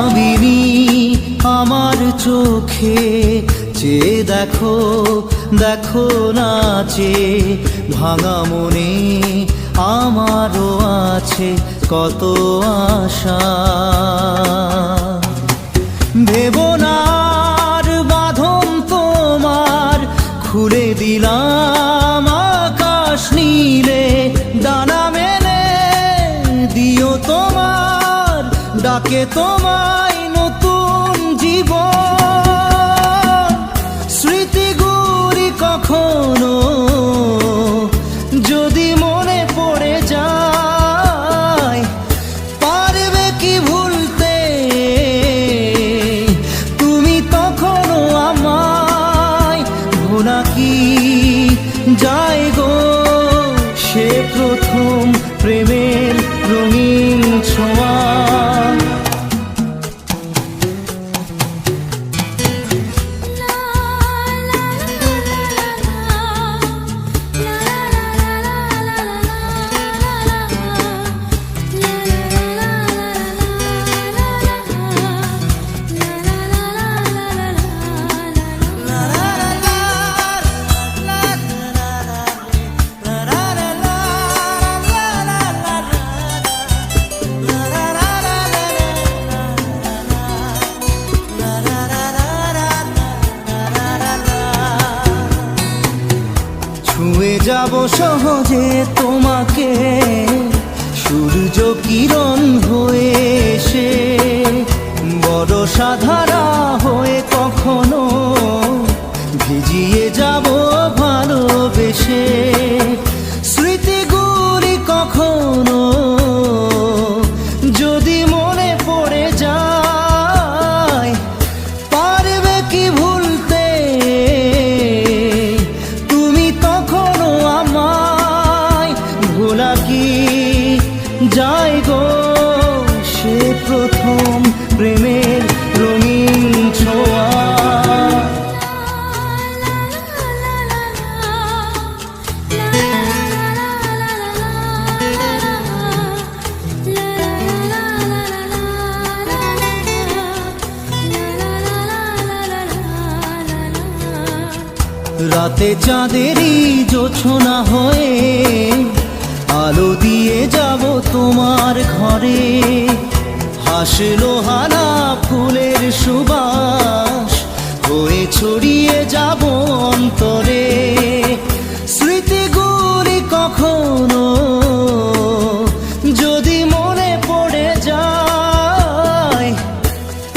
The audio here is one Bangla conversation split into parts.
মায়াবিনী আমার চোখে চেয়ে দেখো, দেখো নাচে ভাঙা মনে আমারও আছে কত আশা। ভেবো না আর বাঁধন তোমার, খুলে দিলাম আকাশ নীলে, ডানা মেলে দিও তোমার ডাকে তোমায় নতুন জীবন। স্মৃতিগুলি কখনো যদি মনে পড়ে যায়, পারবে কি ভুলতে তুমি তখনো আমায়? ভোলা কি যায় গো সে প্রথম প্রেমের রঙিন ছোঁয়া। ছুঁয়ে যাব সহজে তোমাকে সূর্য কিরণ হয়ে এসে, বরষা ধারা হয়ে কখনো ভিজিয়ে যাব ভালোবেসে। স্মৃতিগুলি কখনো যদি মনে পড়ে যায়, পারবে কি ভুলতে তুমি তখনো আমায়? ভোলা কি যায় গো সে প্রথম প্রেমের রঙিন ছোঁয়া। রাতে চাঁদেরই জোছনা হয়ে আলো দিয়ে যাব তোমার ঘরে, হাসলো হানা ফুলের সুবাস হয়ে ছড়িয়ে যাব অন্তরে। স্মৃতিগুলি কখনো যদি মনে পড়ে যায়,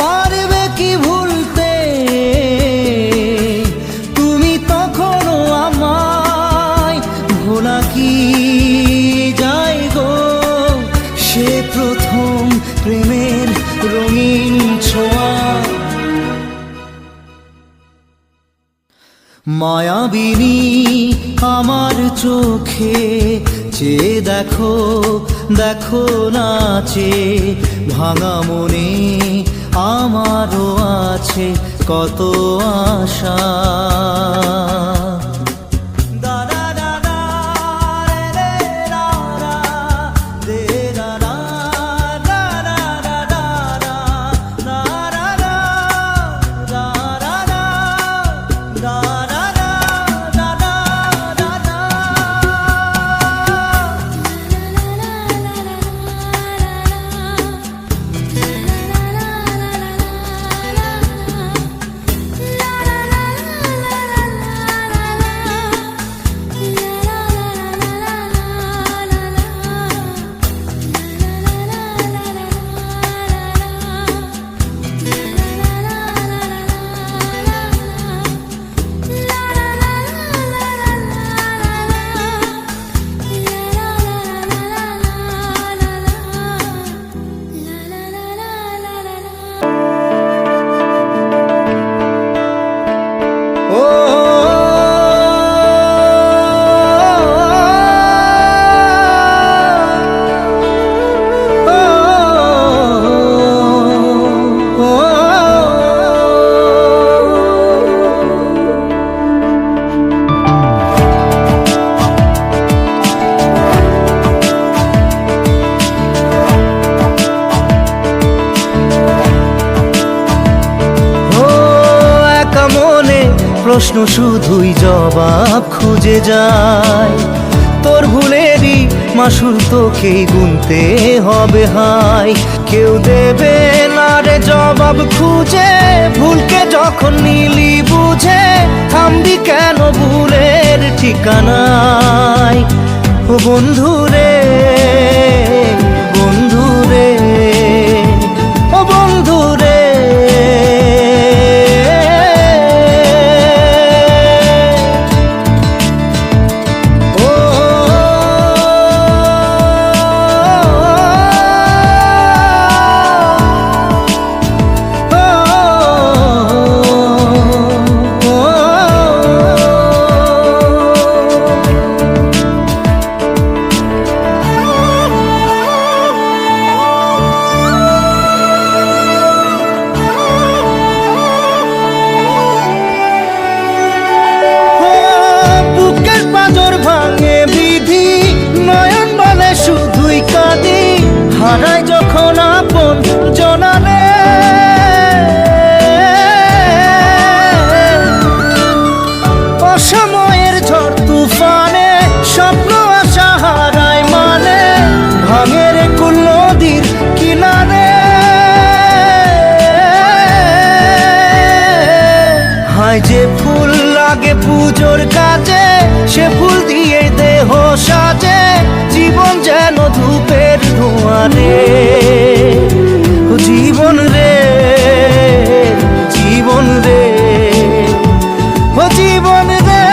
পারবে কি ভুলতে তুমি তখনো আমায়? ভোলা কি যায় গো সে প্রথম প্রেমের রঙিন ছোঁয়া। মায়াবিনী আমার চোখে চেয়ে দেখো, দেখো নাচে ভাঙা মনে আমারও আছে কত আশা। প্রশ্ন শুধুই জবাব খুঁজে যায়। তোর ভুলেরই মাসুল তোকেই গুনতে হবে হাই। কেউ দেবে না রে জবাব খুঁজে, ভুলকে যখন নিলি বুঝে থামবি কেন ভুলের ঠিকানায়। ও বন্ধু রে, বন্ধু রে, ও বন্ধু রে। হারাই যখন আপন জনারে, অসময়ের ঝড় তুফানে স্বপ্ন আশা হারায় মানে, ভাঙের কুল নদীর কিনারে। হায় যে ফুল লাগে পুজোর কাজে, সে ফুল দিয়ে দেহ সাজে, জীবন যেন ধূপের ধোঁয়ারে। জীবন রে, জীবন রে, ও জীবন রে।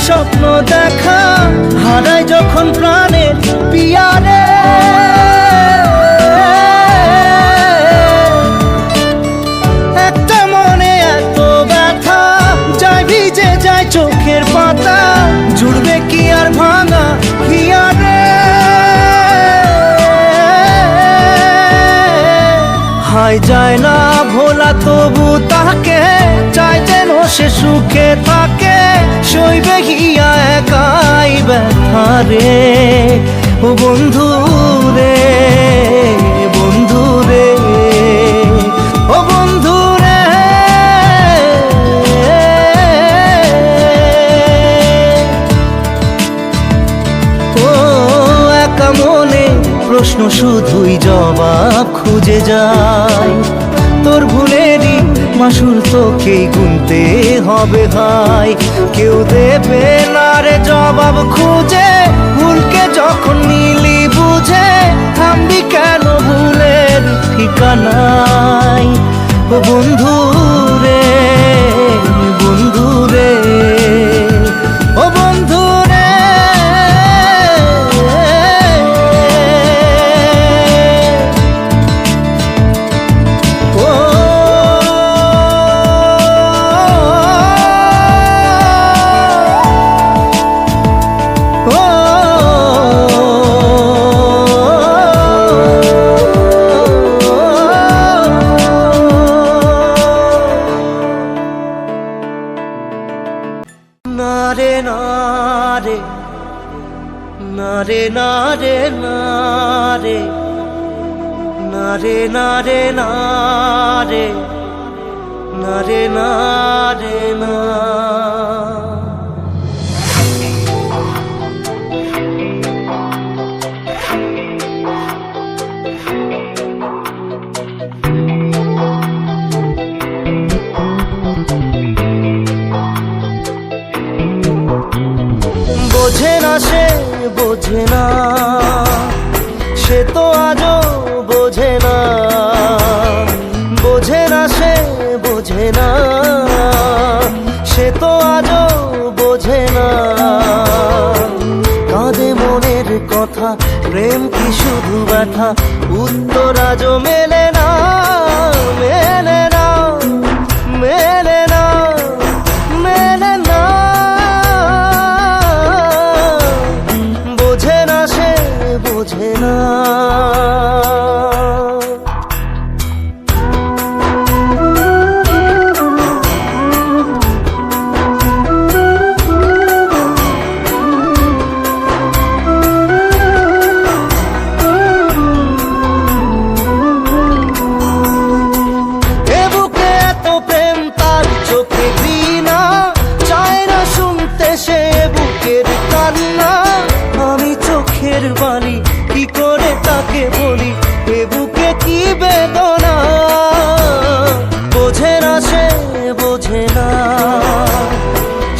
স্বপ্ন দেখা হারায় যখন প্রাণের পিয়ারে, একটা মনে এত ব্যথা যায় ভিজে যায় চোখের পাতা, জুড়বে কি আর ভাঙা হিয়ারে। হায় যায় না ভোলা তবু তাকে চাই যেন সে সুখে থাকে, সইবে হিয়া একাই ব্যথা রে। ও বন্ধু রে, বন্ধু রে, ও বন্ধু রে। ও একা মনে প্রশ্ন শুধুই জবাব খুঁজে যায়। তোর ভুলেরই মাসুল তোকেই গুনতে হবে হাই। কেউ দেবে না রে জবাব খুঁজে, ভুলকে যখন নিলি বুঝে থামবি কেন ভুলের ঠিকানায়। ও বন্ধু রে, বন্ধু রে, ও বন্ধু রে। নারে নারে, নারে নারে, নারে নারে, নারে নারে, নারে নারে না। বোঝে না সে, বোঝে না সে তো আজও বোঝে না, বোঝে না সে, বোঝে না সে তো আজও বোঝে না। কাঁদে মনের কথা প্রেম কি শুধু ব্যথা, উত্তর আজও মেলে না, মেলে না, মেলে না, মেলে না। বোঝে না সে, বোঝে না। বাণী কি করে তাকে বলি, এ বুকে কি বেদনা। বোঝে না সে, বোঝে না,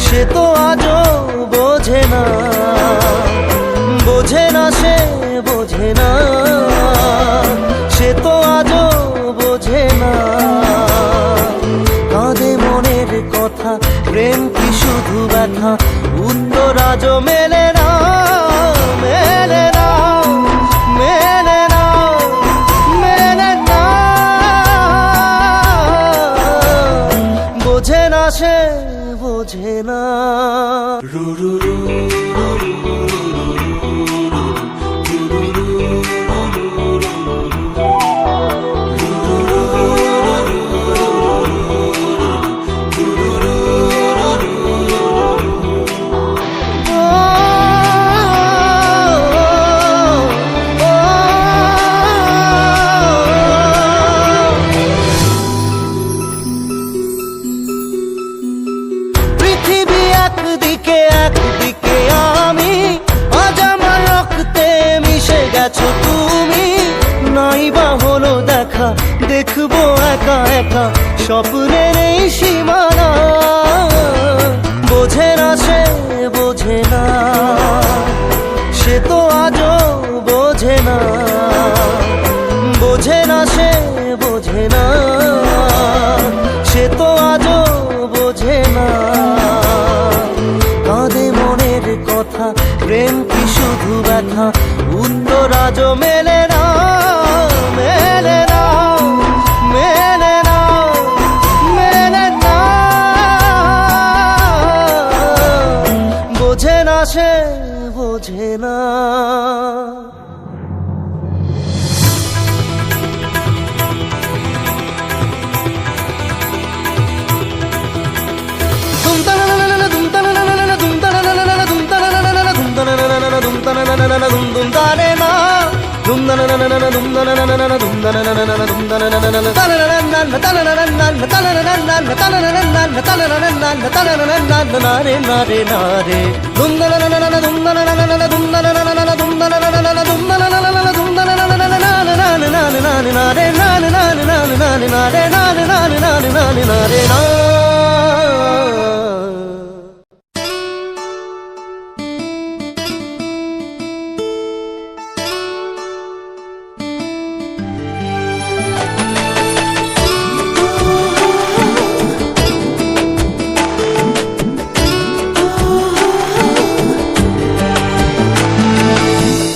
সে তো আজও বোঝে না। বোঝে না সে, বোঝে না, সে তো আজও বোঝে না। কাঁদে মনের কথা, প্রেম কি শুধু ব্যথা, উত্তর আজও মেলে না, মেলে না, মেলে না, মেলে না। বোঝে না সে, বোঝে না। একদিকে একদিকে আমি, আজ আমার রক্তে মিশে গেছো তুমি। নাই বা হলো দেখা, দেখবো একা একা স্বপ্নের এই সীমানা। বোঝে না সে, বোঝে না, সে তো আজও বোঝে না। বোঝে না সে, বোঝে না, সে তো আজও বোঝে না। কাঁদে মনের কথা, প্রেম কি শুধু ব্যথা, উত্তর আজও মেলে না, মেলে না, মেলে না, মেলে না। বোঝে না সে, বোঝে না।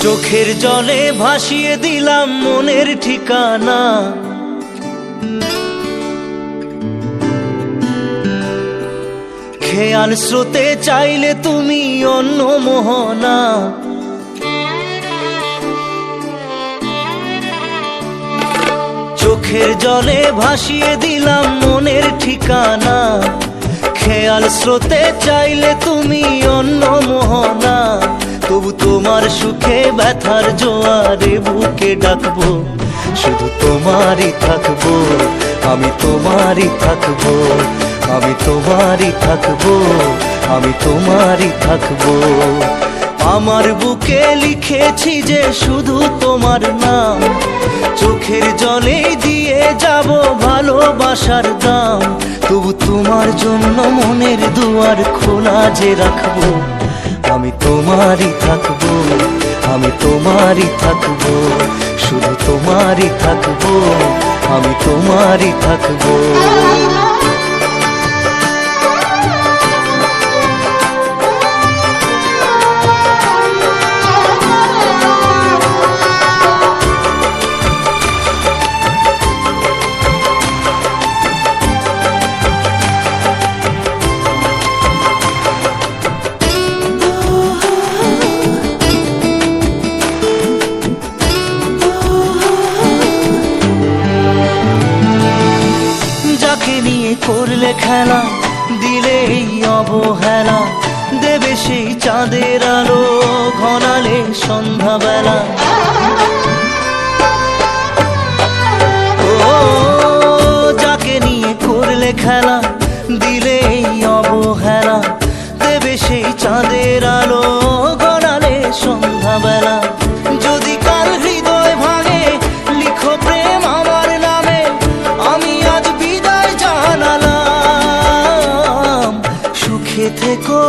চোখের জলে ভাসিয়ে দিলাম মনের ঠিকানা। খেয়াল স্রোতে চাইলে তুমি অন্য মোহনা। চোখের জলে ভাসিয়ে দিলাম মনের ঠিকানা। খেয়াল স্রোতে চাইলে তুমি অন্য মোহনা। তবু তোমার সুখে ব্যথার জোয়ারে বুকে ডাকবো, শুধু তোমারই থাকবো, আমি তোমারই থাকবো, আমি তোমারই থাকবো, আমি তোমারই থাকবো। আমার বুকে লিখেছি যে শুধু তোমার নাম, চোখের জলে দিয়ে যাব ভালোবাসার দাম। তবু তোমার জন্য মনের দুয়ার খোলা যে রাখবো, আমি তোমারই থাকবো, আমি তোমারই থাকবো, শুধু তোমারই থাকবো, আমি তোমারই থাকবো। যাকে নিয়ে করলে খেলা, দিলে এই অবহেলা, দেবে সেই চাঁদের আলো ঘনালে সন্ধ্যাবেলা। ও যাকে নিয়ে করলে খেলা, দিলে এই অবহেলা, দেবে সেই চাঁদের আলো ঘনালে সন্ধ্যাবেলা। যদি কাল হৃদয় ভাঙে, লিখো প্রেম আমার নামে, আমি আজ বিদায় জানালাম। সুখে থেকো,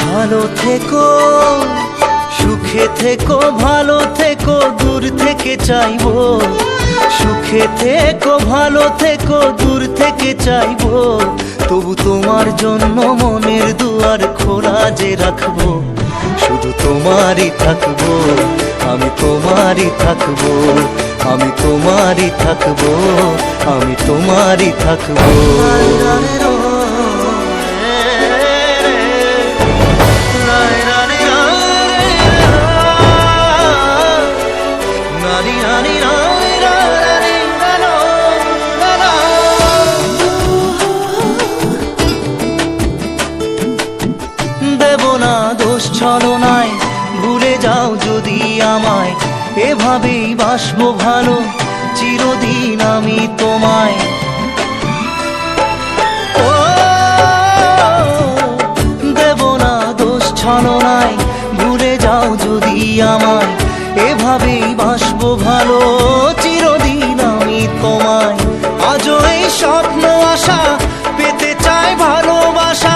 ভালো থেকো, সুখে থেকো, ভালো থেকো, দূর থেকে চাইবো। সুখে থেকো, ভালো থেকো, দূর থেকে চাইবো। তবু তোমার জন্য মনের দুয়ার খোলা যে রাখবো। শুধু তোমারই থাকবো, আমি তোমারই থাকবো, আমি তোমারই থাকবো, আমি তোমারই থাকবো। দেব না দোষ ছলনায়, ভুলে যাও যদি আমায়, এভাবেই বাসবো ভালো চিরদিন আমি তোমায়। ও দেব না দোষ ছলনায়, ভুলে যাও যদি আমায়, এভাবেই বাসবো ভালো চিরদিন আমি তোমায়। আজও এই স্বপ্ন আশা, পেতে চাই ভালোবাসা,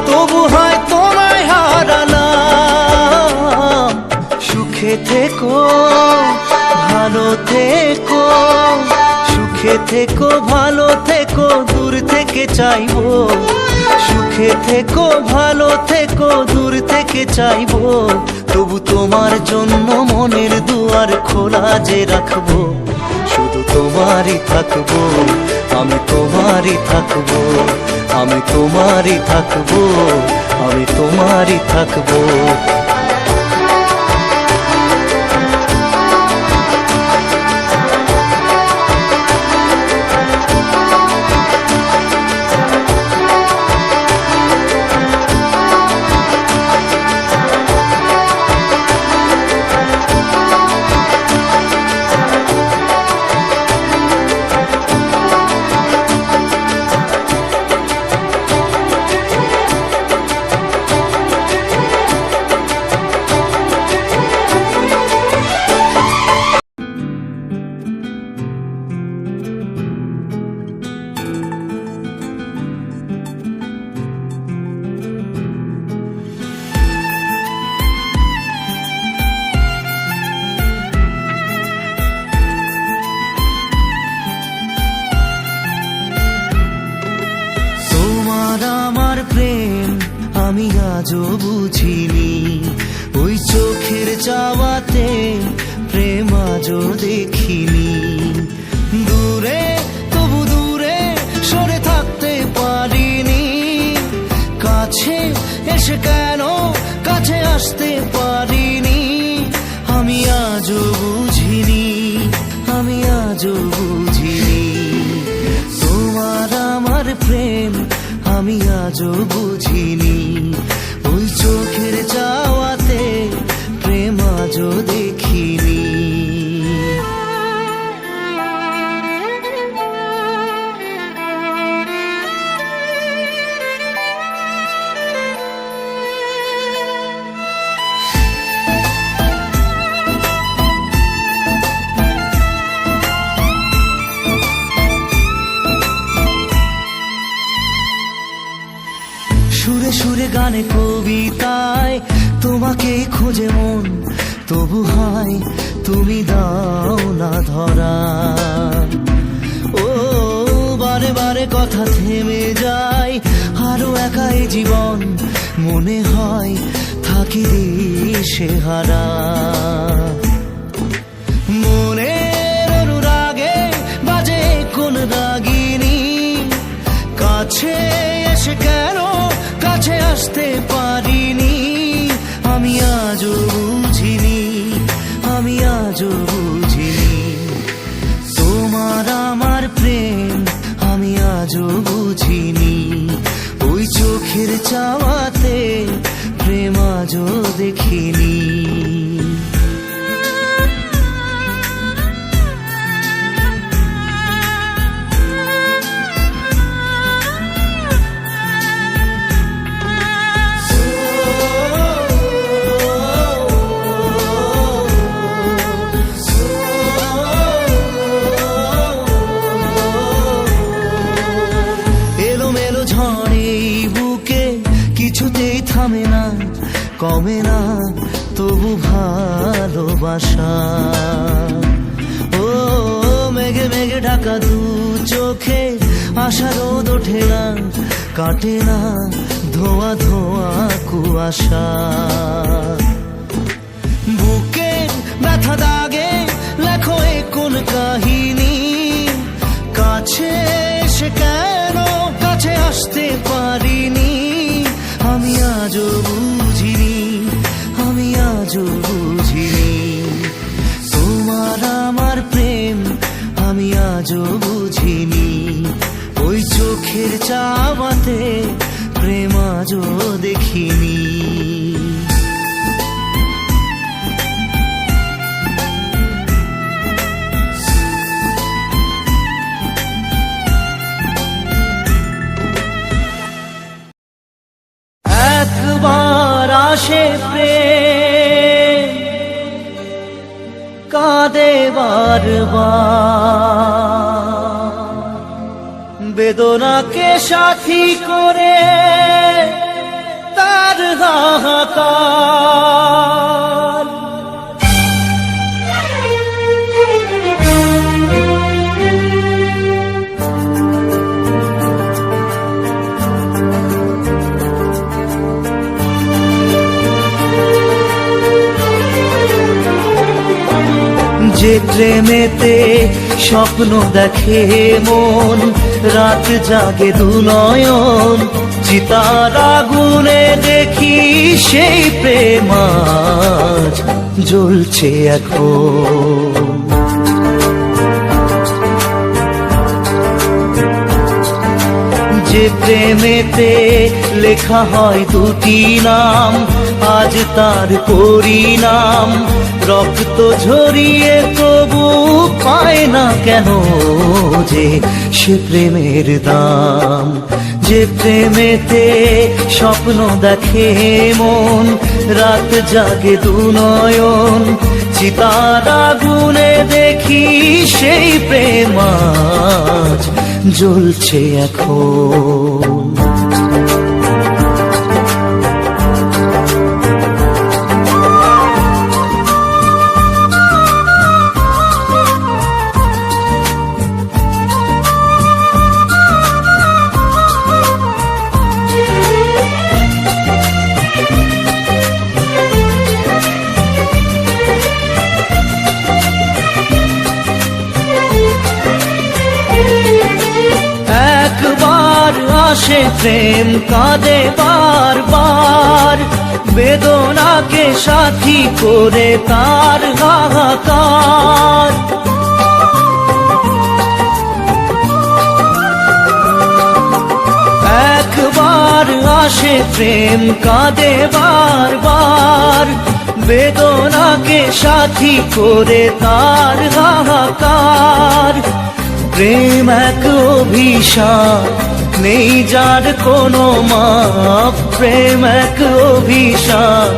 তবু হয় তোমায় হারালাম। সুখে থেকো, ভালো থেকো, সুখে থেকো, ভালো থেকো, দূর থেকে চাইবো। সুখে থেকো, ভালো থেকো, দূর থেকে চাইবো। তবু তোমার জন্য মনের দুয়ার খোলা যে রাখবো। শুধু তোমারই থাকবো, আমি তোমারই থাকবো, আমি তোমারই থাকবো, আমি তোমারই থাকবো। প্রেম আমি আজও বুঝিনি, ওই চোখের চাওয়াতে প্রেম আজও দেখিনি। দূরে তবু দূরে সরে থাকতে পারিনি, কাছে এসে কেন কাছে আসতে পারিনি। আমি আজও বুঝিনি, আমি আজও বুঝিনি, তোমার আমার প্রেম আমি আজও বুঝিনি। ওই চোখের চাওয়াতে প্রেম আজও দেখিনি। সুরে সুরে গানে কবিতায় তোমাকে খোঁজে মন, তবু হয় তুমি দাও না ধরা। ও বারে বারে কথা থেমে যায়, আরো একাই জীবন মনে হয় থাকি দিশে হারা। মনের অনুরাগে বাজে কোন রাগিনী, কাছে এসে কেন কাছে আসতে পারিনি। আমি আজও বুঝিনি, আমি আজও বুঝিনি, তোমার আমার প্রেম আজও বুঝিনি, ওই চোখের চাওয়াতে প্রেম আজও দেখিনি। কিছুতেই থামে না, কমে না তবু ভালোবাসা। ও মেঘে মেঘে ঢাকা দু চোখে আশা রোদ ওঠে না, কাটে না ধোয়া ধোয়া কুয়াশা। বুকে ব্যথা দাগে লেখো এ কোন কাহিনী, কাছে এসে কেন কাছে আসতে পারিনি। আমি আজও বুঝিনি, আমি আজও বুঝিনি, তোমার আমার প্রেম আমি আজও বুঝিনি। ওই চোখের চাওয়াতে প্রেম আজও দেখিনি। একবার আসে প্রেম, কাঁদে বারবার, বেদনাকে সাথী করে তার হাহাকার। যে প্রেমেতে স্বপ্ন দেখে মন, রাত জাগে দু নয়ন, চিতার আগুনে দেখি সেই প্রেম আজ জ্বলছে এখন। যে প্রেমেতে লেখা হয় দুটি নাম, আজ তার পরিণাম রক্ত ঝরিয়ে তবু পায় না কেন যে সে প্রেমের দাম। যে প্রেমেতে স্বপ্ন দেখে মন, রাত জাগে দু নয়ন, চিতার আগুনে দেখি সেই প্রেম আজ জ্বলছে এখন। আসে প্রেম কাঁদে বারবার, বেদনাকে সাথী করে তার হাহাকার। একবার আসে প্রেম কাঁদে বারবার, বেদনাকে সাথী করে তার হাহাকার। প্রেম এক অভিশাপ, নেই যার কোনো মাপ। প্রেম এক অভিশাপ,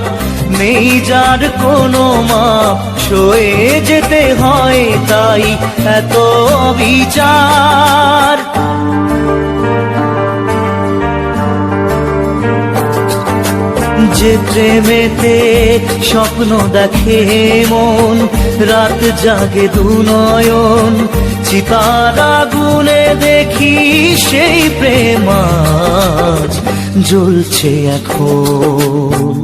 নেই যার কোনো মাপ। সয়ে যেতে হয় তাই এত বিচার। যে প্রেমেতে স্বপ্ন দেখে মন, রাত জাগে দু নয়ন, চিতার আগুনে দেখি সেই প্রেম আজ জ্বলছে এখন।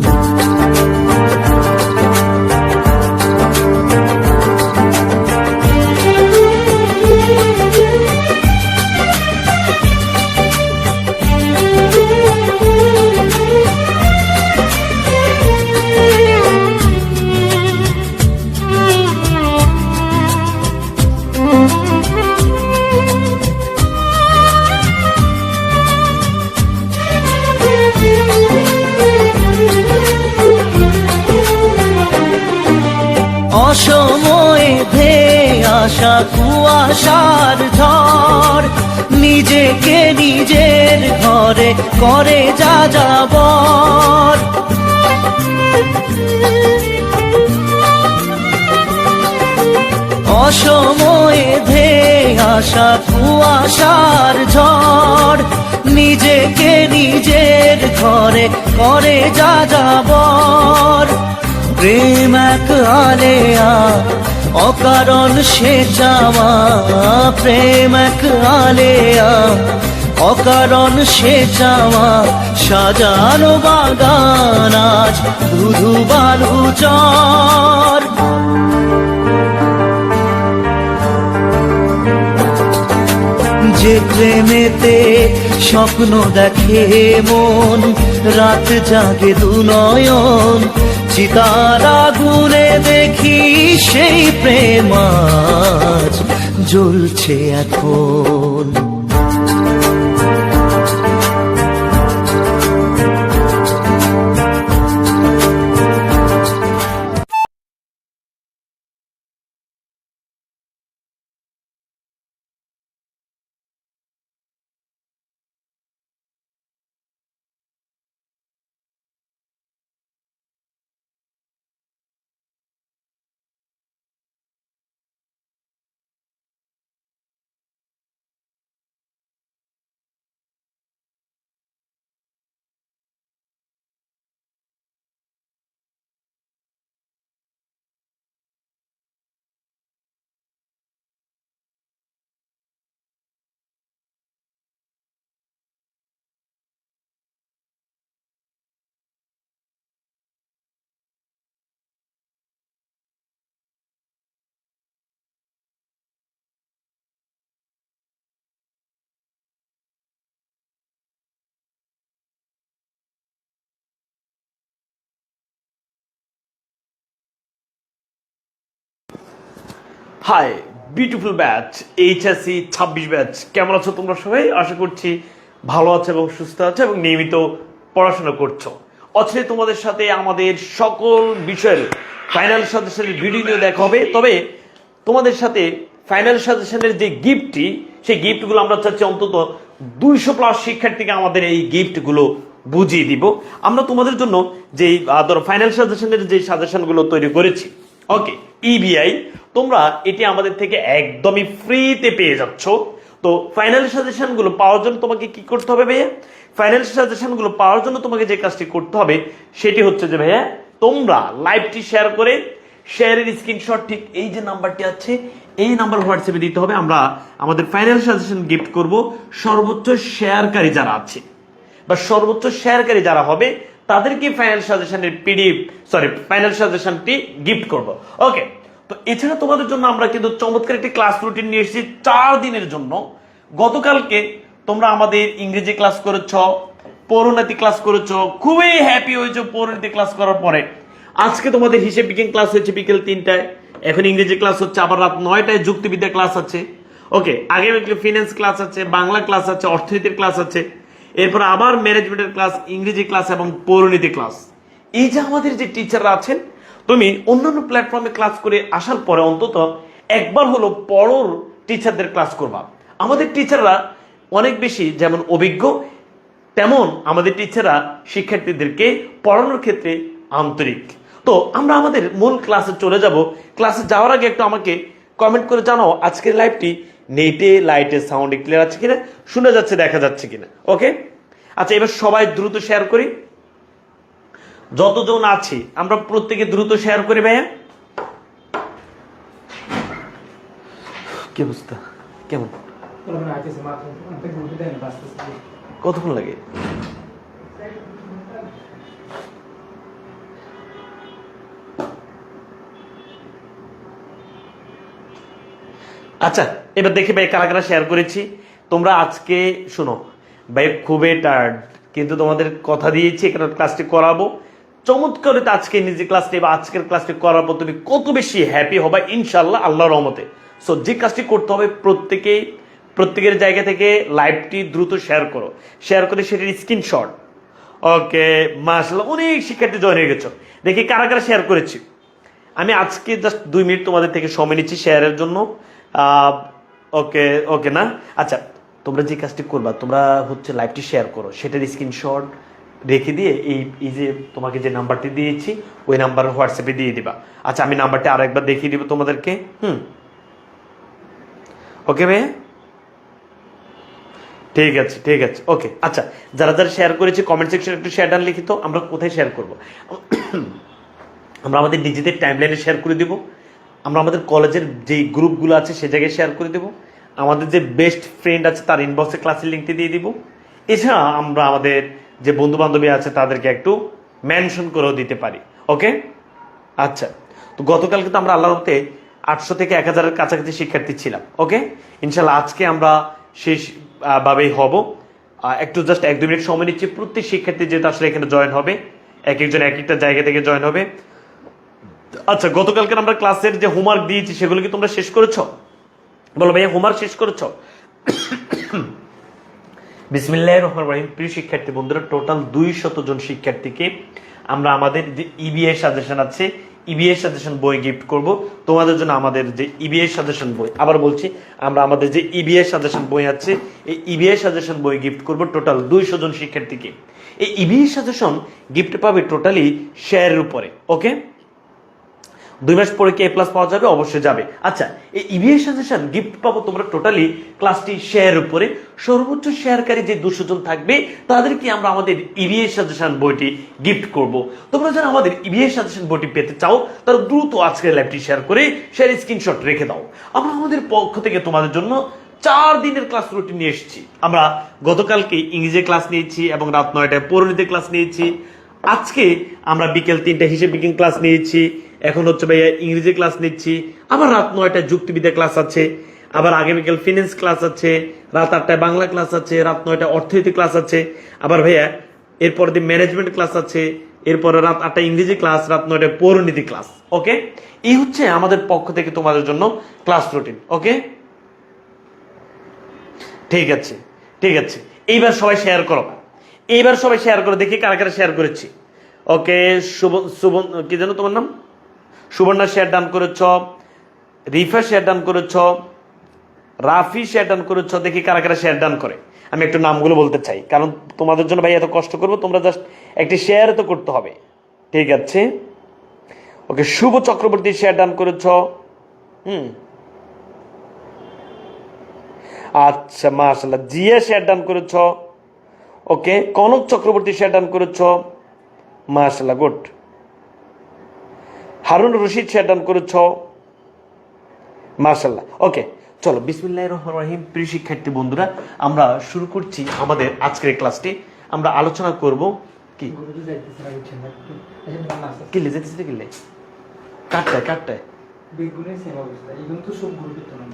আসা কুয়াশার ঝড়, নিজেকে নিজের ঘরে করে যা যাবর। অসময়ে ধেয়ে আসা কুয়াশার ঝড়, নিজেকে নিজের ঘরে করে যা যাবর। প্রেম এক আলেয়া অকারণ সে চাওয়া, প্রেম এক আলেয়া অকারণ সে চাওয়া, সাজানো বাগান আজ ধুধু বালু চর। যে প্রেমেতে স্বপ্ন দেখে মন, রাত জাগে দুনয়ন, চিতার আগুনে দেখি সেই প্রেম আজ জ্বলছে এখন। Hi beautiful batch, HSC 26 batch, কেমন আছো তোমরা সবাই? আশা করছি ভালো আছো এবং সুস্থ আছো এবং নিয়মিত পড়াশোনা করছো। অথবা তোমাদের সাথে আমাদের সকল বিষয়ের ফাইনাল সাজেশনের ভিডিও দেখা হবে। তবে তোমাদের সাথে ফাইনাল সাজেশনের যে গিফটটি, সেই গিফটগুলো আমরা চাচ্ছি অন্তত 200+ শিক্ষার্থীকে আমাদের এই গিফটগুলো বুঝিয়ে দিব। আমরা তোমাদের জন্য যেই ধরো ফাইনাল সাজেশনের যে সাজেশনগুলো তৈরি করেছি, ওকে, ইবিআই, তোমরা এটি আমাদের থেকে একদমই ফ্রিতে পেয়ে যাচ্ছ। তো ফাইনাল সাজেশনগুলো পাওয়ার জন্য তোমাকে কি করতে হবে ভাইয়া? ফাইনাল সাজেশনগুলো পাওয়ার জন্য তোমাকে যে কাজটি করতে হবে সেটি হচ্ছে যে ভাইয়া, তোমরা লাইভটি শেয়ার করে শেয়ারের স্ক্রিনশট ঠিক এই যে নাম্বারটি আছে এই নাম্বার হোয়াটসঅ্যাপে দিতে হবে। আমরা আমাদের ফাইনাল সাজেশন গিফট করব সর্বোচ্চ শেয়ারকারী যারা আছে বা সর্বোচ্চ শেয়ারকারী যারা হবে তাদেরকে ফাইনাল সাজেশনের ফাইনাল সাজেশনটি গিফট করব। ওকে, তো এছাড়া তোমাদের জন্য আমরা কিন্তু চমৎকার একটি ক্লাস রুটিন নিয়ে এসেছি 4 দিনের জন্য। গতকালকে তোমরা আমাদের ইংরেজি ক্লাস করেছো, পৌরনীতি ক্লাস করেছো, খুবই হ্যাপি হয়েছো পৌরনীতি ক্লাস করার পরে। আজকে তোমাদের হিসেব বিজ্ঞান ক্লাস হয়েছে বিকেল 3টায়, এখন ইংরেজি ক্লাস হচ্ছে, আবার রাত 9টায় যুক্তিবিদ্যা ক্লাস আছে। ওকে, আগে ফিনান্স ক্লাস আছে, বাংলা ক্লাস আছে, অর্থনীতির ক্লাস আছে, এরপর আবার ম্যানেজমেন্টের ক্লাস, ইংরেজি ক্লাস এবং পৌরনীতি ক্লাস। এই যে আমাদের যে টিচাররা আছেন, তুমি অন্যান্য প্ল্যাটফর্মে ক্লাস করে আসার পরে অন্তত একবার হলো পড়োর টিচারদের ক্লাস করবা। আমাদের টিচাররা অনেক বেশি যেমন অভিজ্ঞ, তেমন আমাদের টিচাররা শিক্ষার্থীদেরকে পড়ানোর ক্ষেত্রে আন্তরিক। তো আমরা আমাদের মূল ক্লাসে চলে যাব। ক্লাসে যাওয়ার আগে একটু আমাকে কমেন্ট করে জানাও আজকের লাইভটি নেটে লাইটে সাউন্ডে ক্লিয়ার আছে কিনা, শোনা যাচ্ছে, দেখা যাচ্ছে কিনা। ওকে, আচ্ছা, এবার সবাই দ্রুত শেয়ার করি। যতজন আছি আমরা প্রত্যেকে দ্রুত শেয়ার করি ভাইয়া। কি অবস্থা, কেমন, কতক্ষণ লাগে? আচ্ছা, এবার দেখি ভাই কারা কারা শেয়ার করেছি। তোমরা আজকে শোনো ভাই, খুবই টায়ার্ড, কিন্তু তোমাদের কথা দিয়েছি এখানে ক্লাসটি করাবো চমৎকার। আজকে নিজে ক্লাসটি বা আজকের ক্লাসটি করার পর তুমি কত বেশি হ্যাপি হবে ইনশাল্লাহ আল্লাহর রহমতে। সো যে কাজটি করতে হবে, প্রত্যেকের জায়গা থেকে লাইভটি দ্রুত শেয়ার করো, শেয়ার করে সেটির স্ক্রিনশট। ওকে, মাশাআল্লাহ, অনেক শিক্ষার্থী জয়েন হয়ে গেছো। দেখি কারা কারা শেয়ার করেছি। আমি আজকে জাস্ট 2 মিনিট তোমাদের থেকে সময় নিচ্ছি শেয়ারের জন্য। ওকে ওকে না, আচ্ছা তোমরা যে কাজটি করবা, তোমরা হচ্ছে লাইভটি শেয়ার করো, সেটার স্ক্রিনশট রেখে দিয়ে এই যে তোমাকে যে নাম্বারটি দিয়েছি ওই নাম্বার হোয়াটসঅ্যাপে দিয়ে দিবা। আচ্ছা আমি নাম্বারটি আরো একবার দেখিয়ে দিব তোমাদেরকে। ওকে ভাইয়া, ঠিক আছে ঠিক আছে, ওকে। আচ্ছা যারা যারা শেয়ার করেছে কমেন্ট সেকশনে একটু শেয়ার ডান লিখিত। আমরা কোথায় শেয়ার করব? আমরা আমাদের নিজেদের টাইমলাইনে শেয়ার করে দিব, আমরা আমাদের কলেজের যে গ্রুপগুলো আছে সে জায়গায় শেয়ার করে দেব, আমাদের যে বেস্ট ফ্রেন্ড আছে তার ইনবক্সে ক্লাসের লিঙ্কটি দিয়ে দিব। এছাড়া আমরা আমাদের যে বন্ধু বান্ধবী আছে তাদেরকে একটু মেনশন করেও দিতে পারি। ওকে আচ্ছা, তো গতকালকে তো আমরা আল্লাহর রহমতে 800 থেকে 1000-এর কাছাকাছি শিক্ষার্থী ছিলাম। ওকে ইনশাল্লাহ আজকে আমরা শেষ ভাবেই হব। একটু জাস্ট 1-2 মিনিট সময় নিচ্ছি, প্রত্যেক শিক্ষার্থী যেটা আসলে এখানে জয়েন হবে, এক একজন এক একটা জায়গা থেকে জয়েন হবে। আচ্ছা গতকালকে আমরা ক্লাসের যে হোমওয়ার্ক দিয়েছি সেগুলো কি তোমরা শেষ করেছো? বলো ভাইয়া হোমওয়ার্ক শেষ করেছো? বিসমিল্লাহির রহমানির রহিম। প্রিয় শিক্ষার্থী বন্ধুরা, টোটাল 200 জন শিক্ষার্থীকে আমরা আমাদের যে ইবিএস সাজেশন আছে, ইবিএস সাজেশন বই গিফট করব তোমাদের জন্য। আমাদের যে ইবিএস সাজেশন বই, আবার বলছি, আমরা আমাদের যে ইবিএস সাজেশন বই আছে এই ইবিএস সাজেশন বই গিফট করব টোটাল 200 জন শিক্ষার্থীকে। এই ইবিএস সাজেশন গিফট পাবে টোটালি শেয়ারের উপরে। ওকে 2 মাস পরে কি A+ পাওয়া যাবে? অবশ্যই যাবে। আচ্ছা এই ইবিএস সাজেশন গিফট পাবো তোমরা টোটালি ক্লাসটি শেয়ারের উপরে। সর্বোচ্চ শেয়ারকারী যে 200 জন থাকবে তাদেরকে আমরা আমাদের ইবিএস সাজেশন বইটি গিফট করব। তোমরা যারা আমাদের ইবিএস সাজেশন বইটি পেতে চাও তারা দ্রুত আজকের লাইভটি শেয়ার করে শেয়ার স্ক্রিনশট রেখে দাও। আমরা আমাদের পক্ষ থেকে তোমাদের জন্য 4 দিনের ক্লাস রুটিন নিয়ে এসেছি। আমরা গতকালকে ইংরেজি ক্লাস নিয়েছি এবং রাত 9টায় পৌরনীতি ক্লাস নিয়েছি। আজকে আমরা বিকেল 3টায় হিসেব বিজ্ঞান ক্লাস নিয়েছি, এখন হচ্ছে ভাইয়া ইংরেজি ক্লাস নিচ্ছি। আবার রাত 9টায় যুক্তিবিদ্যা ক্লাস আছে, আবার আগামীকাল ফিনান্স ক্লাস আছে, রাত 8টায় বাংলা ক্লাস আছে, রাত 9টায় অর্থনীতি ক্লাস আছে, আবার ভাইয়া এরপর দিয়ে ম্যানেজমেন্ট ক্লাস আছে, এরপরে রাত 8টায় ইংরেজি ক্লাস, রাত 9টায় পৌরনীতি ক্লাস। ওকে এই হচ্ছে আমাদের পক্ষ থেকে তোমাদের জন্য ক্লাস রুটিন। ওকে ঠিক আছে ঠিক আছে, এইবার সবাই শেয়ার করো, এইবার সবাই শেয়ার করো, দেখি কারা কারা শেয়ার করেছি। ওকে সুবন কি জানো তোমার নাম? সুবর্ণা শেয়ার ডান করেছ, রিফা শেয়ার ডান করেছ, রাফি শেয়ার ডান করেছ, দেখি কারা কারা শেয়ার ডান করে। আমি একটু নামগুলো বলতে চাই, কারণ তোমাদের জন্য ভাই এত কষ্ট করবো, তোমরা জাস্ট একটি শেয়ার তো করতে হবে। ঠিক আছে ওকে, শুভ চক্রবর্তী শেয়ার ডান করেছ। আচ্ছা মাশাআল্লাহ, জিয়া শেয়ার ডান করেছ। ওকে কনক চক্রবর্তী শেয়ার ডান করেছ, মাশাআল্লাহ good. Harun Rashid share done করেছ, মাশাআল্লাহ। ওকে চলো বিসমিল্লাহির রহমানির রহিম। প্রিয় শিক্ষার্থী বন্ধুরা, আমরা শুরু করছি আমাদের আজকের ক্লাসটি। আমরা আলোচনা করব কি কিলে যেতেছে কিলে কাটটায় কাটটায় বেগুনের সেম অবস্থা, এখন তো সব গ্রুপে তো না।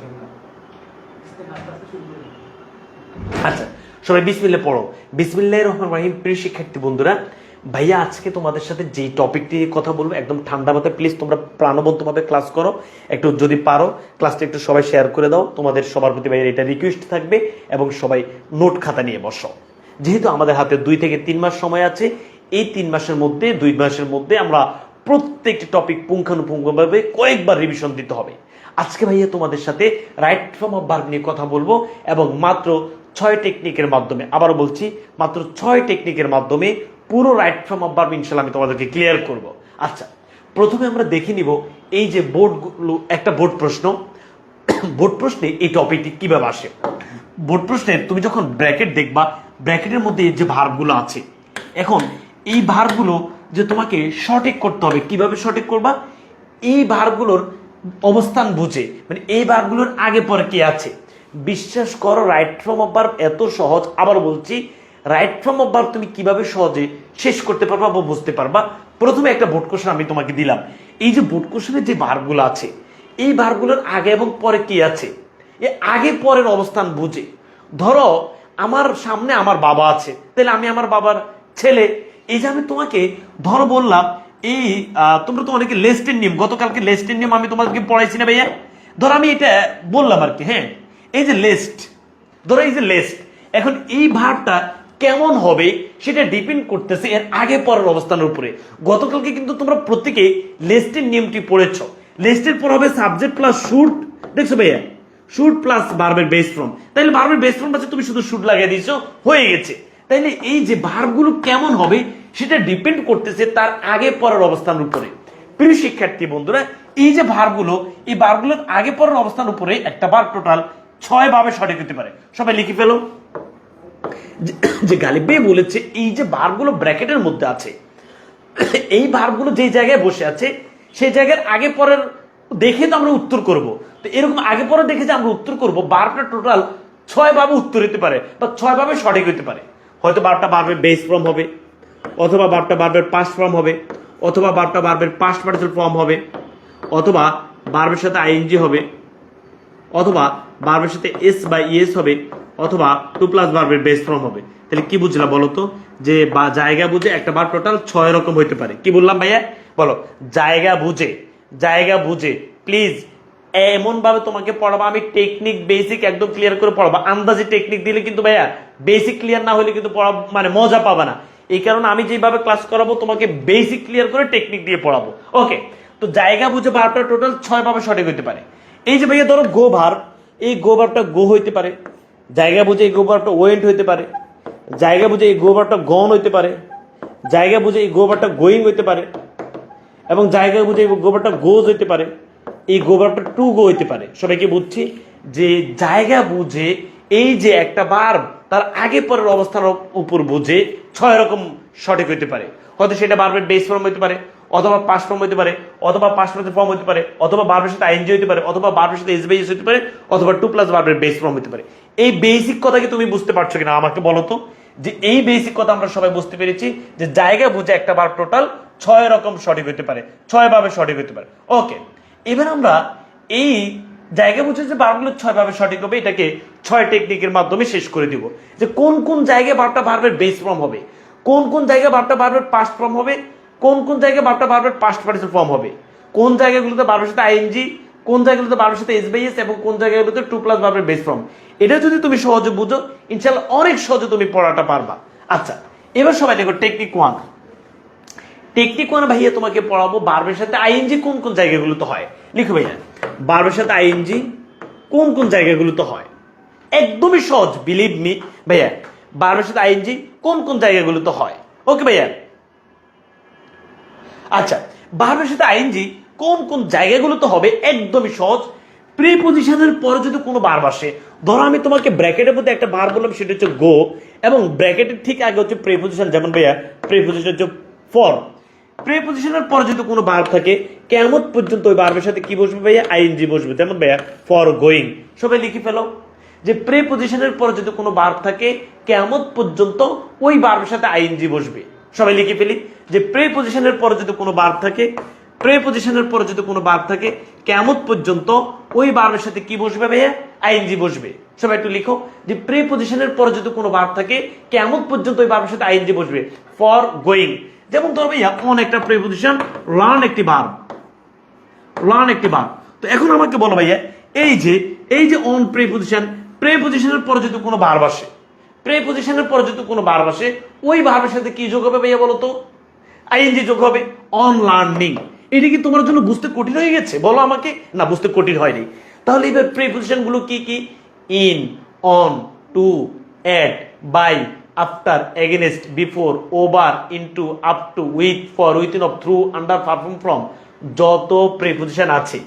আচ্ছা সবাই বিসমিল্লাহ পড়ো। বিসমিল্লাহির রহমানির রহিম। প্রিয় শিক্ষার্থী বন্ধুরা, ভাইয়া আজকে তোমাদের সাথে যে টপিকটি নিয়ে কথা বলবো একদম ঠান্ডা মাথায় প্লিজ তোমরা প্রাণবন্তভাবে ক্লাস করো। একটু যদি পারো ক্লাসটা একটু সবাই শেয়ার করে দাও, তোমাদের সবার প্রতি ভাইয়ের এটা রিকোয়েস্ট থাকবে। এবং সবাই নোট খাতা নিয়ে বসো, যেহেতু আমাদের হাতে 2 থেকে 3 মাস সময় আছে। এই 3 মাসের মধ্যে 2 মাসের মধ্যে আমরা প্রত্যেকটি টপিক পুঙ্খানুপুঙ্খভাবে কয়েকবার রিভিশন দিতে হবে। আজকে ভাইয়া তোমাদের সাথে রাইট ফর্ম অফ ভার্ব নিয়ে কথা বলবো এবং মাত্র 6 টেকনিকের মাধ্যমে, আবার বলছি মাত্র 6 টেকনিকের মাধ্যমে পুরো রাইট ফর্ম অফ ভার্ব ইনশাআল্লাহ আমি তোমাদেরকে ক্লিয়ার করব। আচ্ছা প্রথমে আমরা দেখে নিব এই যে বোর্ডগুলো, একটা বোর্ড প্রশ্ন, বোর্ড প্রশ্নে এই টপিকটি কিভাবে আসে। বোর্ড প্রশ্নে তুমি যখন ব্র্যাকেট দেখবা, ব্র্যাকেটের মধ্যে যে ভার্বগুলো আছে, এখন এই ভার্বগুলো যে তোমাকে সঠিক করতে হবে। কিভাবে সঠিক করবা? এই ভার্বগুলোর অবস্থান বুঝে, মানে এই ভার্বগুলোর আগে পরে কি আছে। বিশ্বাস করো রাইট ফর্ম অফ ভার্ব এত সহজ। আবার বলছি রাইট ফর্ম অফ ভার্ব তুমি কিভাবে সহজে শেষ করতে পারবা বা বুঝতে পারবা। প্রথমে একটা বোর্ড কোশ্চেন আমি তোমাকে দিলাম। এই যে বোর্ড কোশ্চেনের যে ভার্বগুলো আছে, এই ভার্বগুলোর আগে এবং পরে কি আছে, এই আগে পরের অবস্থান বুঝে। ধরো আমার সামনে আমার বাবা আছে, তাহলে আমি আমার বাবার ছেলে। এই যে আমি তোমাকে ধরো বললাম এই তোমরা তো অনেকে লেস্টের নিয়ম, গতকালকে লেস্টের নিয়ম আমি তোমাদেরকে পড়াইছি না ভাইয়া? ধরো আমি এটা বললাম আর কি, হ্যাঁ এই যে লেস্ট, ধরো এই যে লেস্ট, এখন এই ভার্বটা কেমন হবে সেটা ডিপেন্ড করতেছে এর আগে পরের অবস্থানের উপরে। গতকালকে কিন্তু তোমরা প্রত্যেকে লেস্টের নিয়মটি পড়েছ। লেস্টের পর হবে সাবজেক্ট প্লাস শুড, দেখছো ভাইয়া? শুড প্লাস ভার্বের বেস ফর্ম, তাইলে ভার্বের বেস ফর্ম আছে, তুমি শুধু শুড লাগিয়ে দিয়েছো, হয়ে গেছে। তাইলে এই যে ভার্বগুলো কেমন হবে সেটা ডিপেন্ড করতেছে তার আগে পরের অবস্থানের উপরে। প্রিয় শিক্ষার্থী বন্ধুরা, এই যে ভার্বগুলো, এই ভার্বগুলোর আগে পরের অবস্থানের উপরে একটা ভার্ব টোটাল 6 ভাবে সঠিক হতে পারে। সবাই লিখে ফেলো যে গালিব ভাই বলেছে এই যে ভার্বগুলো ব্র্যাকেটের মধ্যে আছে, এই ভার্বগুলো যে জায়গায় বসে আছে সেই জায়গার আগে পরের দেখে তো আমরা উত্তর করব। তো এরকম আগে পরে দেখে যে আমরা উত্তর করব, ভার্বটা টোটাল 6 ভাবে উত্তর হতে পারে বা 6 ভাবে সঠিক হতে পারে। হয়তো ভার্বটা ভার্বের বেস ফর্ম হবে, অথবা ভার্বটা ভার্বের পাস্ট ফর্ম হবে, অথবা ভার্বটা ভার্বের পাস্ট পার্টিসিপল ফর্ম হবে, অথবা ভার্বের সাথে আইএনজি হবে, অথবা ভার্বের সাথে এস বা ইএস হবে, অথবা টু প্লাস ভার্বের বেস ফর্ম হবে। তাহলে কি বুঝলা বলো তো, যে বা জায়গা বুঝে একটা ভার্ব টোটাল 6 রকম হইতে পারে। কি বললাম ভাইয়া, বলো জায়গা বুঝে প্লিজ এমন ভাবে তোমাকে পড়াবো, আমি টেকনিক বেসিক একদম ক্লিয়ার করে পড়াবো। আন্দাজে টেকনিক দিলে কিন্তু ভাইয়া বেসিক ক্লিয়ার না হলে কিন্তু পড়া মানে মজা পাবা না। এই কারণে আমি যেভাবে ক্লাস করাবো তোমাকে বেসিক ক্লিয়ার করে টেকনিক দিয়ে পড়াবো। ওকে, তো জায়গা বুঝে ভার্বটা টোটাল 6 ভাবে সঠিক হইতে পারে। এই যে ভাইয়া ধরো গো ভার্ব, এই গো ভার্বটা গো হইতে পারে, জায়গা বুঝে এই গো ভার্বটা ওয়েন্ট হইতে পারে, জায়গা বুঝে এই গো ভার্বটা গন হইতে পারে, জায়গা বুঝে এই গো ভার্বটা গোয়িং হইতে পারে, এবং জায়গা বুঝে এই গো ভার্বটা গোজ হইতে পারে, এই গো ভার্বটা টু গো হইতে পারে। সবাইকে বুঝছি যে জায়গা বুঝে এই যে একটা ভার্ব তার আগে পরের অবস্থার উপর বুঝে 6 রকম সঠিক হইতে পারে। হয়তো সেটা ভার্বের বেস ফর্ম হইতে পারে, অথবা পাস্ট ফর্ম হইতে পারে, অথবা পাস্ট পার্টিসিপল ফর্ম হইতে পারে, অথবা ভার্বের সাথে আইএনজি হইতে পারে, অথবা ভার্বের সাথে এস বাই এস হইতে পারে, অথবা টু প্লাস ভার্বের বেস ফর্ম হইতে পারে। এই বেসিক কথা কি তুমি বুঝতে পারছো কিনা আমাকে বলো তো, যে এই বেসিক কথা আমরা সবাই বুঝতে পেরেছি যে জায়গা বুঝে একটা ভার্ব টোটাল 6 রকম সঠিক হইতে পারে, 6 ভাবে সঠিক হইতে পারে। ওকে, এবার আমরা এই জায়গা বুঝে যে ভার্বগুলো 6 ভাবে সঠিক হবে এটাকে 6 টেকনিকের মাধ্যমে শেষ করে দিব। যে কোন কোন জায়গায় ভার্বটা ভার্বের বেস ফর্ম হবে, কোন কোন জায়গায় ভার্বটা ভার্বের পাস্ট ফর্ম হবে, কোন কোন জায়গায় ভার্বটা ভার্বের পাস্ট পার্টিসিপল ফর্ম হবে, কোন জায়গাগুলোতে ভার্বের সাথে আইএনজি, কোন জায়গাগুলোতে ভার্বের সাথে এস বাই এস, এবং কোন জায়গাগুলোতে টু প্লাস ভার্বের বেস ফর্ম। এটা যদি তুমি সহজে বুঝো ইনশাআল্লাহ অনেক সহজে তুমি পড়াটা পারবা। আচ্ছা, এবার সবাই দেখো টেকনিক 1। টেকনিক 1 ভাইয়া তোমাকে পড়াবো ভার্বের সাথে আইএনজি কোন কোন জায়গাগুলোতে হয়। লিখো ভাইয়া, ভার্বের সাথে আইএনজি কোন কোন জায়গাগুলোতে হয়। একদমই সহজ, বিলিভ মি ভাইয়া, ভার্বের সাথে আইএনজি কোন কোন জায়গাগুলোতে হয়। ওকে ভাইয়া, আচ্ছা ভার্বের সাথে আইএনজি কোন কোন জায়গাগুলোতে হবে একদমই সহজ। প্রিপজিশনের পরে যদি কোনো ভার্ব আসে, ধরো আমি তোমাকে ব্র্যাকেটের মধ্যে একটা ভার্ব বললাম সেটা হচ্ছে গো, এবং ব্র্যাকেটের ঠিক আগে হচ্ছে প্রিপজিশন, যেমন ভাইয়া প্রিপজিশন হচ্ছে ফর। প্রিপজিশনের পরে যদি কোনো ভার্ব থাকে কিয়ামত পর্যন্ত ওই ভার্বের সাথে কি বসবে ভাইয়া, আইএনজি বসবে। যেমন ভাইয়া ফর গোয়িং। সবাই লিখে ফেলো যে প্রিপজিশনের পরে যদি কোনো ভার্ব থাকে কিয়ামত পর্যন্ত ওই ভার্বের সাথে আইএনজি বসবে। সবাই লিখে ফেলি যে প্রিপজিশনের পরে যদি কোনো ভার্ব থাকে, প্রিপজিশনের পরে যদি কোনো ভার্ব থাকে কিয়ামত পর্যন্ত ওই ভার্বের সাথে কি বসবে ভাইয়া, আইএনজি বসবে। সবাই একটু লিখো যে প্রিপজিশনের পরে যদি কোনো ভার্ব থাকে কিয়ামত পর্যন্ত ওই ভার্বের সাথে আইএনজি বসবে। ফর গোয়িং, যেমন ধর ভাইয়া অন একটা প্রিপজিশন, লার্ন একটি ভার্ব, লার্ন একটি ভার্ব। তো এখন আমাকে বলো ভাইয়া এই যে অন প্রিপজিশন, প্রিপজিশনের পরে যদি কোনো ভার্ব আসে, প্রিপজিশনের পরে যদি কোনো ভার্ব আসে ওই ভার্বের সাথে কি যোগ হবে ভাইয়া বলো তো, আইএনজি যোগ হবে। অন লার্নিং, এটা কি তোমার জন্য বুঝতে কঠিন হয়ে গেছে বলো আমাকে? না, বুঝতে কঠিন হয়নি। তাহলে এবার প্রিপজিশন গুলো কি কি, in, on, to, at, by, after, against, before, over, into, up to, with, for, within, of, through, under, far from, যত প্রিপজিশন আছে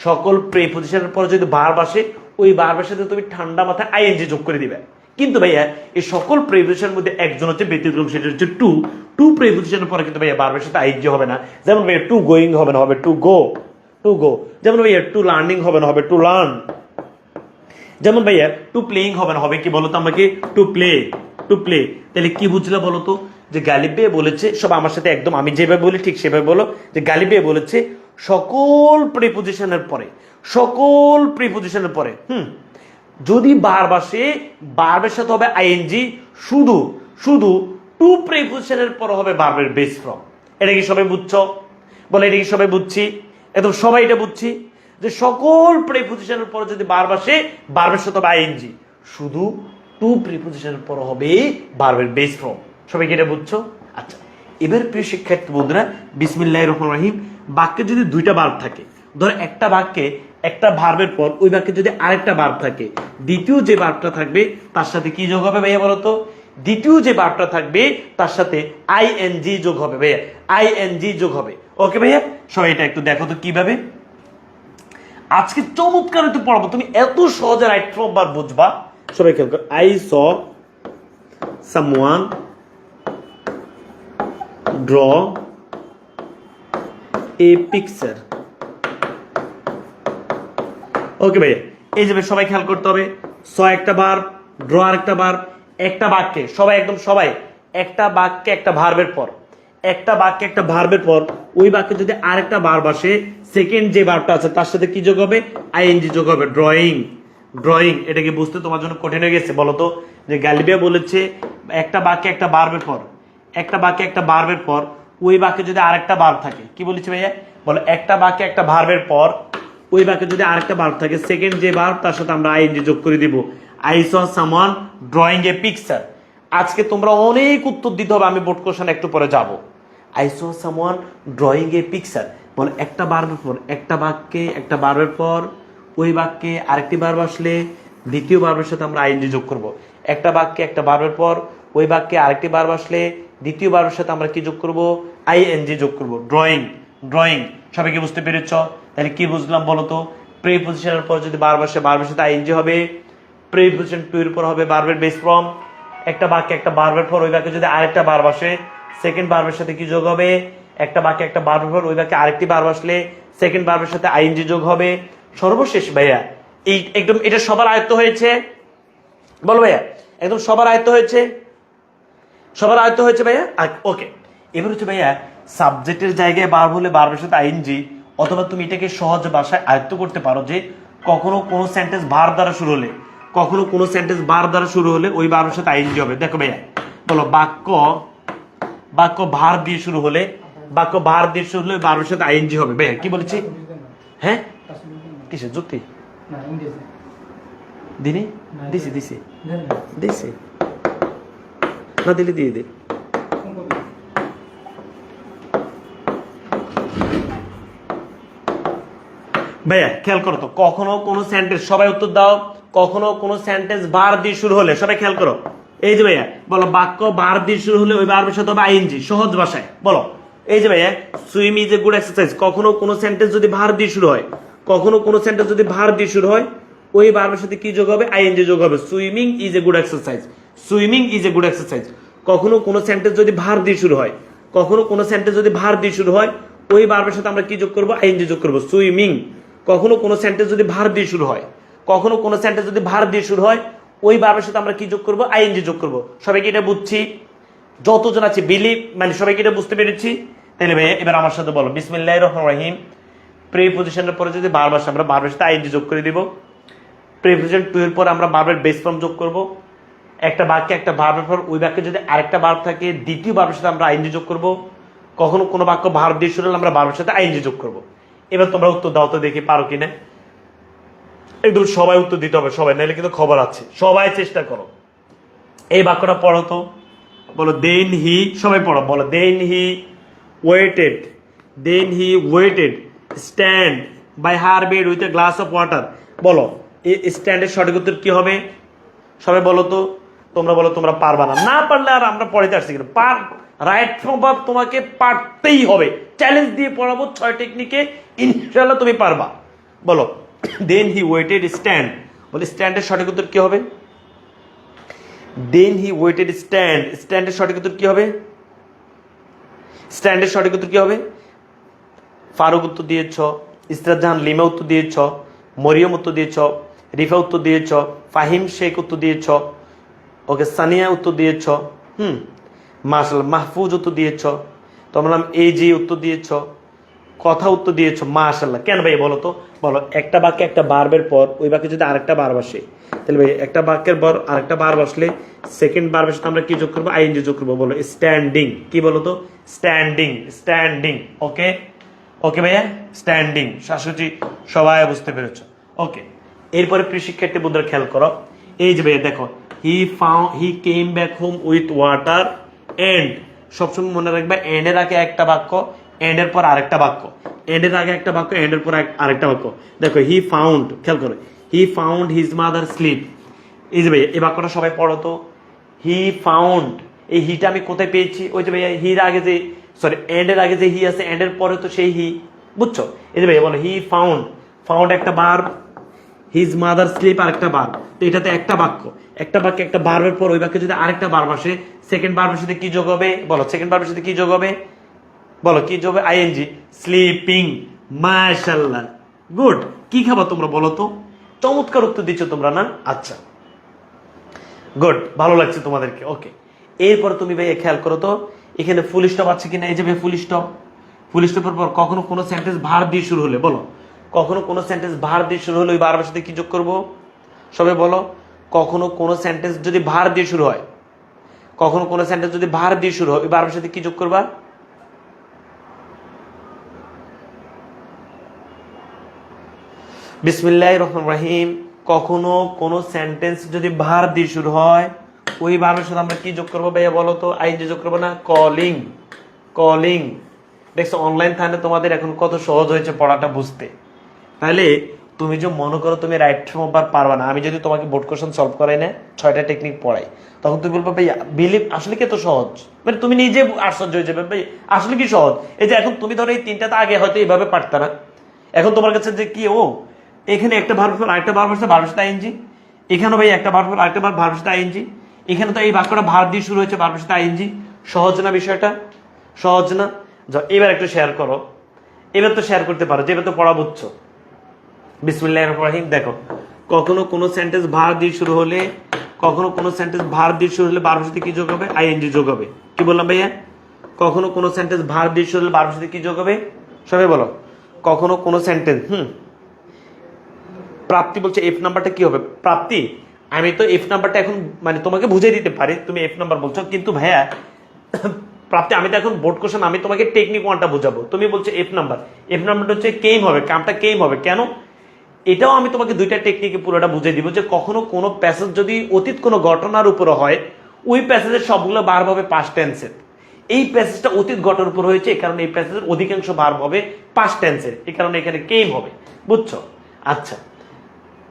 সকল প্রিপজিশনের পরে যদি ভার্ব আসে ওই ভার্বের সাথে তুমি ঠান্ডা মাথায় আইএনজি যোগ করে দিবে। কিন্তু ভাইয়া এই সকল প্রিপজিশনের মধ্যে একজন হচ্ছে ব্যতিক্রম, সেটা হচ্ছে টু। টু প্রিপজিশনের পরে কিন্তু ভাইয়া ভার্বের সাথে আইএনজি হবে না। যেমন ভাইয়া টু গোয়িং হবে না, হবে টু গো, টু গো। যেমন ভাইয়া টু লার্নিং হবে না, হবে টু লার্ন। যেমন ভাইয়া টু প্লেইং হবে না, হবে কি বলতো আমাকে, টু প্লে, টু প্লে। তাহলে কি বুঝলে বলো তো, যে গালিব ভাই বলেছে, সব আমার সাথে একদম আমি যেভাবে বলি ঠিক সেভাবে বলো, যে গালিব ভাই বলেছে সকল প্রিপজিশনের পরে, সকল প্রিপজিশনের পরে যদি ভার্ব আসে ভার্বের সাথে হবে আইএনজি, শুধু শুধু টু প্রিপজিশনের পর হবে ভার্বের বেস ফর্ম। এটা কি সবাই বুঝছো? বলে এটা কি সবাই বুঝছি? একদম সবাই এটা বুঝছি যে সকল প্রিপজিশনের পর যদি ভার্ব আসে ভার্বের সাথে হবে আইএনজি, শুধু টু প্রিপজিশনের পর হবে ভার্বের বেস ফর্ম। সবাই কি এটা বুঝছো? আচ্ছা, এবার প্রিয় শিক্ষার্থী বন্ধুরা বিসমিল্লাহির রহমানির রহিম, বাক্যে যদি দুইটা ভার্ব থাকে, ধর একটা বাক্যে একটা ভার্বের পর ওই বাক্যে যদি আরেকটা ভার্ব থাকে, দ্বিতীয় যে ভার্বটা থাকবে তার সাথে কি যোগ হবে ভাইয়া বলো তো? দ্বিতীয় যে ভার্বটা থাকবে তার সাথে আইএনজি যোগ হবে ভাইয়া, আইএনজি যোগ হবে। ওকে ভাইয়া, সবাই এটা একটু দেখো তো কিভাবে। আজকে চমৎকার একটু পড়াবো, তুমি এত সহজে রাইট ফ্রম ভার্ব বুঝবা। সবাই খেয়াল করো, I saw someone draw a picture. Okay ভাইয়া, এই যাবে সবাই খেয়াল করতে হবে, স একটা ভার্ব, ড্র আরেকটা ভার্ব, একটা বাক্যে সবাই একদম সবাই একটা বাক্যে একটা ভার্বের পর, একটা বাক্যে একটা ভার্বের পর ওই বাক্যে যদি আরেকটা ভার্ব আসে, সেকেন্ড যে ভার্বটা আছে তার সাথে কি যোগ হবে? আইএনজি যোগ হবে। Drawing, drawing. এটা কি বুঝতে তোমার জন্য কঠিন হয়ে গেছে বলো তো? যে গ্যালিলিও বলেছে একটা বাক্যে একটা ভার্বের পর, একটা বাক্যে একটা ভার্বের পর ওই বাক্যে যদি আরেকটা ভার্ব থাকে, কি বলেছে ভাইয়া বলো? একটা বাক্যে একটা ভার্বের পর ওই বাক্যে যদি আরেকটা ভার্ব থাকে, সেকেন্ড যে ভার্ব তার সাথে আমরা আইএনজি যোগ করে দিব। I saw someone drawing a picture. আজকে তোমরা অনেক উত্তর দিতে হবে, আমি বোর্ড কোশ্চেন একটু পরে যাব। I saw someone drawing a picture বলো একটা ভার্বের পর, একটা বাক্যে একটা ভার্বের পর ওই বাক্যে আরেকটি ভার্ব আসলে দ্বিতীয় ভার্বের সাথে আমরা আইএনজি যোগ করব। একটা বাক্যে একটা ভার্বের পর ওই বাক্যে আরেকটি ভার্ব আসলে দ্বিতীয় ভার্বের সাথে আমরা কি যোগ করব? আইএনজি যোগ করব। Drawing, drawing. সবাইকে বুঝতে পেরেছ? তাহলে কি বুঝলাম বলো তো? প্রিপজিশনের পর যদি ভার্ব আসে, ভার্বের সাথে আইএনজি হবে। প্রিপজিশন টু এর পর হবে ভার্বের বেস ফর্ম। একটা বাক্যে একটা ভার্বের পর ওই বাক্যে যদি আরেকটা ভার্ব আসে, সেকেন্ড ভার্বের সাথে কি যোগ হবে? একটা বাক্যে একটা ভার্বের পর ওই বাক্যে আরেকটি ভার্ব আসলে সেকেন্ড ভার্বের সাথে আইএনজি যোগ হবে। সর্বশেষ ভাইয়া, এই একদম এটা সবার আয়ত্ত হয়েছে? বলো ভাইয়া, একদম সবার আয়ত্ত হয়েছে? সবার আয়ত্ত হয়েছে ভাইয়া? ওকে, এবার হচ্ছে ভাইয়া সাবজেক্টের জায়গায় ভার্ব হলে ভার্বের সাথে আইএনজি, অথবা তুমি এটাকে সহজ ভাষায় আয়ত্ত করতে পারো যে কখনো কোনো সেন্টেন্স ভার্ব দ্বারা শুরু হলে, কখনো কোনো সেন্টেন্স ভার্ব দ্বারা শুরু হলে ওই ভার্বের সাথে আইএনজি হবে। দেখো ভাইয়া, বলো বাক্য, বাক্য ভার্ব দিয়ে শুরু হলে, বাক্য ভার্ব দিয়ে শুরু হলে ভার্বের সাথে আইএনজি হবে। ভাইয়া কি বলেছি? হ্যাঁ, কিসের যুক্তি? না ইংরেজি দিনি দিছি দিছি দিছি না দিলে দিয়ে দে। ভাইয়া খেয়াল করো তো, কখনো কোনো সেন্টেন্স, সবাই উত্তর দাও, কখনো কোনো সেন্টেন্স ভার্ব দিয়ে শুরু হলে, সবাই খেয়াল করো। এই যে ভাইয়া বলো বাক্য ভার্ব দিয়ে শুরু হলে ওই ভার্বের সাথে হবে আইএনজি। সহজ ভাষায় বলো, এই যে ভাইয়া swim is a good exercise, কখনো কোনো সেন্টেন্স যদি ভার্ব দিয়ে শুরু হয়, কখনো কোনো সেন্টেন্স যদি ভার্ব দিয়ে শুরু হয় ওই ভার্বের সাথে কি যোগ হবে? আইএনজি যোগ হবে। Swimming is a good exercise, swimming is a good exercise. কখনো কোনো সেন্টেন্স যদি ভার্ব দিয়ে শুরু হয়, কখনো কোনো সেন্টেন্স যদি ভার্ব দিয়ে শুরু হয় ওই ভার্বের সাথে আমরা কি যোগ করব? আইএনজি যোগ করব। সুইমিং। কখনো কোনো সেন্টেন্স যদি ভার্ব দিয়ে শুরু হয়, কখনো কোনো সেন্টেন্স যদি ভার্ব দিয়ে শুরু হয় ওই ভার্বের সাথে আমরা কি যোগ করব? আইএনজি যোগ করব। সবাইকে এটা বুঝছি? যতজন আছে বিলিভ, মানে সবাইকে এটা বুঝতে পেরেছি? তাহলে ভাইয়া এবার আমার সাথে বলো, বিসমিল্লাহির রহমানির রহিম। প্রিপজিশনের পরে যদি ভার্ব আসে আমরা ভার্বের সাথে আইএনজি যোগ করে দিব। প্রিপজিশন টু এর পর আমরা ভার্বের বেস ফর্ম যোগ করব। একটা বাক্যে একটা ভার্বের পর ওই বাক্যে যদি আরেকটা ভার্ব থাকে দ্বিতীয় ভার্বের সাথে আমরা আইএনজি যোগ করব। কখনো কোনো বাক্য ভার্ব দিয়ে শুরু হলে আমরা ভার্বের সাথে আইএনজি যোগ করব। এবার তোমরা উত্তর দাও তো দেখি পারো কিনা। একদম সবাই উত্তর দিতে হবে, সবাই, নাহলে কিন্তু খবর আছে। সবাই চেষ্টা করো। এই বাক্যটা পড়ো তো, বলো দেন হি, সবাই পড়ো, বলো then he waited, then he waited stand by her bed with a glass of water. বলো এই স্ট্যান্ডের সঠিক উত্তর কি হবে? সবাই বলো তো। তোমরা বলো তোমরা পারবা না, না পারলে আর আমরা পড়াতে আসছি কিনা। রাইট ফ্রম ভার্ব তোমাকে পারতেই হবে, চ্যালেঞ্জ দিয়ে পড়াবো 6 টেকনিকে, ইনশাআল্লাহ তুমি পারবা। বলো দেন হি ওয়েটেড স্ট্যান্ড, বলে স্ট্যান্ডের সঠিক উত্তর কি হবে? দেন হি ওয়েটেড স্ট্যান্ড, স্ট্যান্ডের সঠিক উত্তর কি হবে? স্ট্যান্ডের সঠিক উত্তর কি হবে? ফারুক উত্তর দিয়েছ, ইসরাত জাহান লিমা উত্তর দিয়েছ, মরিয়ম উত্তর দিয়েছ, রিফা উত্তর দিয়েছ, ফাহিম শেখ উত্তর দিয়েছ, ওকে সানিয়া উত্তর দিয়েছ, মাশাআল্লাহ মাহফুজ উত্তর দিয়েছ, তোমরা এই জি উত্তর দিয়েছ, কথা উত্তর দিয়েছ, মাশাআল্লাহ। কেন ভাই বলো তো? বলো একটা বাক্যে একটা ভার্বের পর ওই বাক্যে যদি আরেকটা ভার্ব আসে, তাহলে ভাই একটা বাক্যের পর আরেকটা ভার্ব আসলে সেকেন্ড ভার্বের সাথে আমরা কি যোগ করবো? আইএনজি যোগ করবো। বলো স্ট্যান্ডিং, কি বলো তো? Standing, standing. ওকে ওকে ভাইয়া, স্ট্যান্ডিং। শাশুড়ি সবাই বুঝতে পেরেছ? ওকে, এরপরে প্রিয় শিক্ষার্থী বন্ধুরা খেয়াল করো, এই যে ভাইয়া দেখো he came back home with water and, সবসময় মনে রাখবে এন্ড এর আগে একটা বাক্য, এন্ড এর পর আরেকটা বাক্য। এন্ডের আগে একটা বাক্য, এন্ডের পর আরেকটা বাক্য। দেখো হি ফাউন্ড, খেয়াল করো, he found his mother sleep. এই যে ভাইয়া এই বাক্যটা সবাই পড়ো তো। হি ফাউন্ড, এই হিটা আমি কোথায় পেয়েছি? ওই যে ভাইয়া হির আগে যে, সরি এন্ডের আগে যে হি আছে, এন্ডের পরে তো সেই হি, বুঝছো? এই যে ভাইয়া বলো হি ফাউন্ড, ফাউন্ড একটা ভার্ব, হিজ মাদার স্লিপ আরেকটা ভার্ব। তো এটাতে একটা বাক্য, একটা বাক্যে একটা ভার্বের পর ওই বাক্যে যদি আরেকটা ভার্ব আসে, সেকেন্ড ভার্বের সাথে কি যোগ হবে? বলো সেকেন্ড ভার্বের সাথে কি যোগ হবে? বলো কি যোগ হবে? ING, sleeping. মাশাআল্লাহ, গুড। কি খাবা তোমরা বলো তো? চমৎকার উত্তর দিচ্ছ তোমরা না? আচ্ছা গুড, ভালো লাগছে তোমাদেরকে। ওকে, এরপর তুমি ভাই খেয়াল করো তো এখানে ফুল স্টপ আছে কিনা। এই যে ভাই ফুল স্টপ, ফুল স্টপের পর কখনো কোনো সেন্টেন্স ভার্ব দিয়ে শুরু হলে, বলো কখনো কোনো সেন্টেন্স ভার্ব দিয়ে শুরু হলে ওই ভার্বের সাথে কি যোগ করব? সবাই বলো, কখনো কোনো সেন্টেন্স যদি ভার্ব দিয়ে শুরু হয়, কখনো কোনো সেন্টেন্স যদি ভার্ব দিয়ে শুরু হয় ওই ভার্বের সাথে কি যোগ করবা? বিসমিল্লাহির রহমানির রহিম। কখনো কোনো সেন্টেন্স যদি ভার্ব দিয়ে শুরু হয় ওই ভার্বের সাথে আমরা কি যোগ করবো ভাইয়া বলো তো? আইএনজি যোগ করবো না? Calling, calling. দেখছো অনলাইন থাকলে তোমাদের এখন কত সহজ হয়েছে পড়াটা বুঝতে। তাহলে তুমি যে মনে করো তুমি রাইট ফর্ম পারবা না, আমি যদি তোমাকে বোর্ড কোশ্চেন সলভ করাই না, 6টা টেকনিক পড়াই, তখন তুমি বলবো ভাই বিলিভ আসলে কি এত সহজ? মানে তুমি নিজে আশ্চর্য হয়ে যাবে ভাই আসলে কি সহজ। এই যে এখন তুমি ধরো এই তিনটাতে আগে হয়তো এইভাবে পারতা না, এখন তোমার কাছে যে কি ও এখানে একটা ভার্ব আরেকটা ভার্ব আছে, ভার্বের সাথে আইএনজি, এখানে ভাই একটা ভার্ব আরেকটা ভার্ব, ভার্বের সাথে আইএনজি, এখানে তো এই বাক্যটা ভার্ব দিয়ে শুরু হয়েছে, ভার্বের সাথে আইএনজি। সহজ না বিষয়টা? সহজ না? এবার একটু শেয়ার করো, এবার তো শেয়ার করতে পারো, যেটা তো পড়া বুঝছো। বিসমিল্লাহির রহমানির রহিম। দেখো কখনো কোনো সেন্টেন্স ভার্ব দিয়ে শুরু হলে, কখনো কোনো সেন্টেন্স ভার্ব দিয়ে শুরু হলে ভার্বের সাথে কি যোগ হবে? আইএনজি যোগ হবে। কি বললাম ভাইয়া? কখনো কোনো সেন্টেন্স ভার্ব দিয়ে শুরু হলে ভার্বের সাথে কি যোগ হবে? সবাই বলো, কখনো কোনো সেন্টেন্স প্রাপ্তি বলছে এফ নাম্বারটা কি হবে? প্রাপ্তি। আমি তো এফ নাম্বারটা এখন মানে তোমাকে বুঝিয়ে দিতে পারি, তুমি এফ নাম্বার বলছো, কিন্তু ভাইয়া প্রাপ্তি আমি তো এখন বোর্ড কোশ্চেন, আমি তোমাকে টেকনিক ওয়ানটা বোঝাবো, তুমি বলছো এফ নাম্বার। এফ নাম্বারটা হচ্ছে কেম হবে, কামটা কেম হবে। কেন? এটাও আমি তোমাকে দুইটা টেকনিকে পুরোটা বুঝিয়ে দিব যে কখনো কোনো প্যাসেজ যদি অতীত কোনো ঘটনার উপর হয় ওই প্যাসেজের সবগুলো ভার্ব হবে পাস্ট টেন্সের। এই প্যাসেজটা অতীত ঘটনার উপর হয়েছে, এই কারণে এই প্যাসেজের অধিকাংশ ভার্ব হবে পাস্ট টেন্সের, এই কারণে এখানে কেম হবে। বুঝছো? আচ্ছা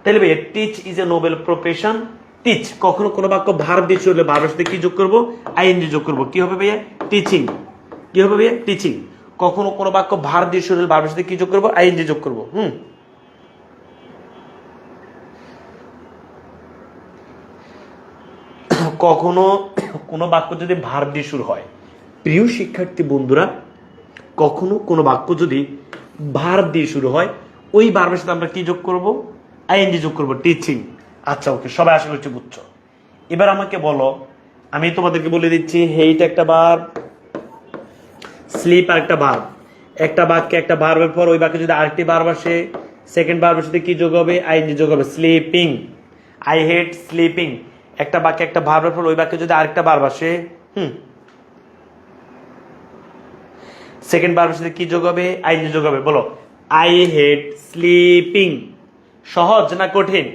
তাহলে ভাইয়া teach is a noble profession. Teach, কখনো কোনো বাক্য ভার্ব দিয়ে শুরু হলে ভার্বের সাথে কি যোগ করবো? আইএনজি যোগ করবো। কি হবে ভাইয়া? টিচিং। কি হবে ভাইয়া? টিচিং। কখনো কোনো বাক্য ভার্ব দিয়ে শুরু হলে ভার্বের সাথে কি যোগ করবো? আইএনজি যোগ করবো। কখনো কোনো বাক্য যদি ভার্ব দিয়ে শুরু হয়, প্রিয় শিক্ষার্থী বন্ধুরা, কখনো কোনো বাক্য যদি ভার্ব দিয়ে শুরু হয় ওই ভার্বের সাথে আমরা কি যোগ করব? আইএনজি যোগ করব, টিচিং। আচ্ছা ওকে, সবাই আশা করছি বুঝছো। এবার আমাকে বলো, আমি তোমাদেরকে বলে দিচ্ছি হেইট একটা ভার্ব, স্লিপ আরেকটা ভার্ব। একটা বাক্যে একটা ভার্বের পর ওই বাক্যে যদি আরেকটি ভার্ব আসে, সেকেন্ড ভার্বের সাথে কি যোগ হবে? আইএনজি যোগ হবে, স্লিপিং। I hate sleeping. একটা বাক্যে একটা ভার্বের পর ওই বাক্যে যদি আরেকটা ভার্ব আসে, সেকেন্ড ভার্বের সাথে কি যোগ হবে? আইএনজি যোগ হবে। বলো, আই হেট স্লিপিং। সহজ না কঠিন?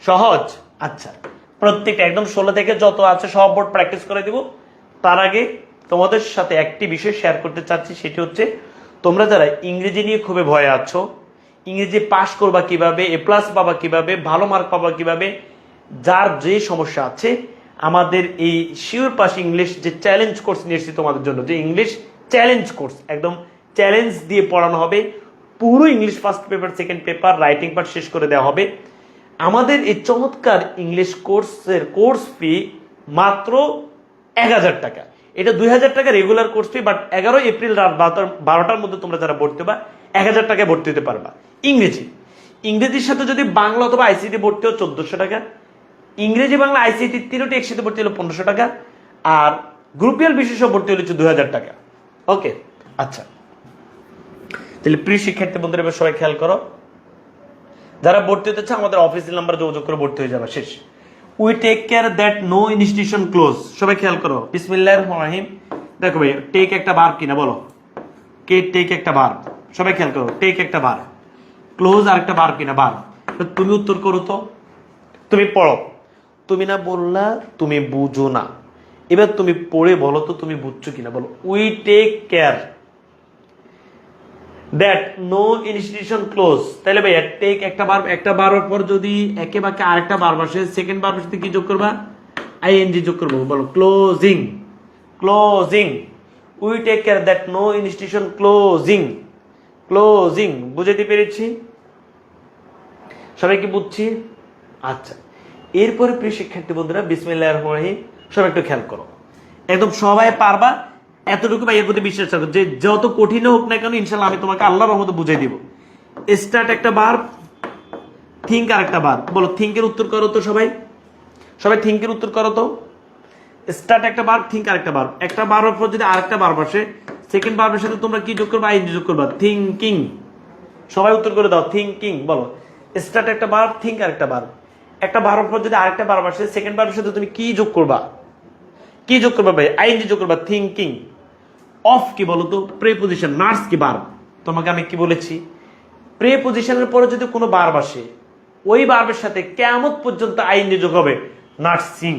সহজ। আচ্ছা, প্রত্যেকটা একদম 16 থেকে যত আছে সব বোর্ড প্র্যাকটিস করে দিব। তার আগে তোমাদের সাথে একটি বিষয় শেয়ার করতে চাচ্ছি, সেটি হচ্ছে তোমরা যারা ইংরেজি নিয়ে খুবই ভয়ে আছো, ইংরেজি পাস করবা কিভাবে, এ প্লাস পাবা কিভাবে, ভালো মার্ক পাবা কিভাবে, যার যে সমস্যা আছে, আমাদের এই শিওর পাস ইংলিশ যে চ্যালেঞ্জ কোর্স নিয়ে এসেছি তোমাদের জন্য, যে ইংলিশ চ্যালেঞ্জ কোর্স, একদম চ্যালেঞ্জ দিয়ে পড়ানো হবে। পুরো English first paper, second paper, writing part শেষ করে দেওয়া হবে। আমাদের এই চমৎকার ইংলিশ কোর্সের কোর্স ফি মাত্র 1000 টাকা। এটা 2000 টাকা regular course fee, but 11 April রাত 12টার মধ্যে তোমরা যারা ভর্তি হবা 1000 টাকায় ভর্তি হতে পারবা। ইংরেজির সাথে যদি বাংলা অথবা আইসিটি ভর্তি হও 1400 টাকা, ইংরেজি বাংলা আইসিটি তিনটি একসাথে ভর্তি হলো 1500 টাকা, আর গ্রুপিয়াল বিশেষ ভর্তি হলো 2000 টাকা। ওকে, আচ্ছা তাহলে প্রিয় শিক্ষার্থী বন্ধুরা এবার সবাই খেয়াল করো, যারা ভর্তি হতে চায় আমাদের অফিসিয়াল নাম্বার যোগাযোগ করে ভর্তি হয়ে যাবে। শেষ। We take care that no institution close. সবাই খেয়াল করো, বিসমিল্লাহির রহমানির রহিম। দেখো ভাই, টেক একটা ভার্ব কিনা বলো, কে টেক একটা ভার্ব। সবাই খেয়াল করো, টেক একটা ভার্ব, ক্লোজ আর একটা ভার্ব কিনা ভার্ব। তুমি উত্তর করো তো, তুমি পড়ো। তুমি না বললা তুমি বুঝো না, এবার তুমি পড়ে বলো তো তুমি বুঝছো কিনা। বলো, we take care that no institution close, তাহলে ভাইয়া টেক একটা বারের পর যদি একে বাকে আরেকটা বার বসে, সেকেন্ড বার বসে কি যোগ করবা? আইএনজি যোগ করবো। বলো closing, closing. We take care that no institution closing, closing. বুঝাতে পেরেছি? সবাই কি বুঝছি? আচ্ছা, এরপরে প্রিয় শিক্ষার্থী বন্ধুরা, বিসমিল্লাহির রহমানির রহিম, সবাই একটু খেয়াল করো, একদম সবাই পারবা এতটুকু ভাইয়ের প্রতি বিশ্বাস রাখো যে যত কঠিন হোক না কেন ইনশাল্লাহ আমি তোমাকে আল্লাহর রহমতে বুঝাই দিব। স্টার্ট একটা বার, থিঙ্ক আর একটা বার। বলো থিঙ্কের উত্তর করো তো সবাই, সবাই থিঙ্কের উত্তর করো তো। স্টার্ট একটা বার, থিঙ্ক আর একটা বার। একটা বারের পর যদি আরেকটা বার বসে, সেকেন্ড বারের সাথে তোমরা কি যোগ করবা? আইএনজি যোগ করবা। থিঙ্কিং। সবাই উত্তর করে দাও থিঙ্কিং। বলো স্টার্ট একটা বার, থিঙ্ক আর একটা বার। একটা বারের পর যদি আরেকটা বার বসে, সেকেন্ড বারের সাথে তুমি কি যোগ করবা? কি যোগ করবা ভাই? আইএনজি যোগ করবা। থিঙ্কিং। অফ কি বলো তো? প্রেপোজিশন। নার্স কি বার? তোমাকে আমি কি বলেছি? প্রেপোজিশনের পরে যদি কোনো বার বসে, ওই বারের সাথে কিয়ামত পর্যন্ত আইএনজি যোগ হবে। Nursing,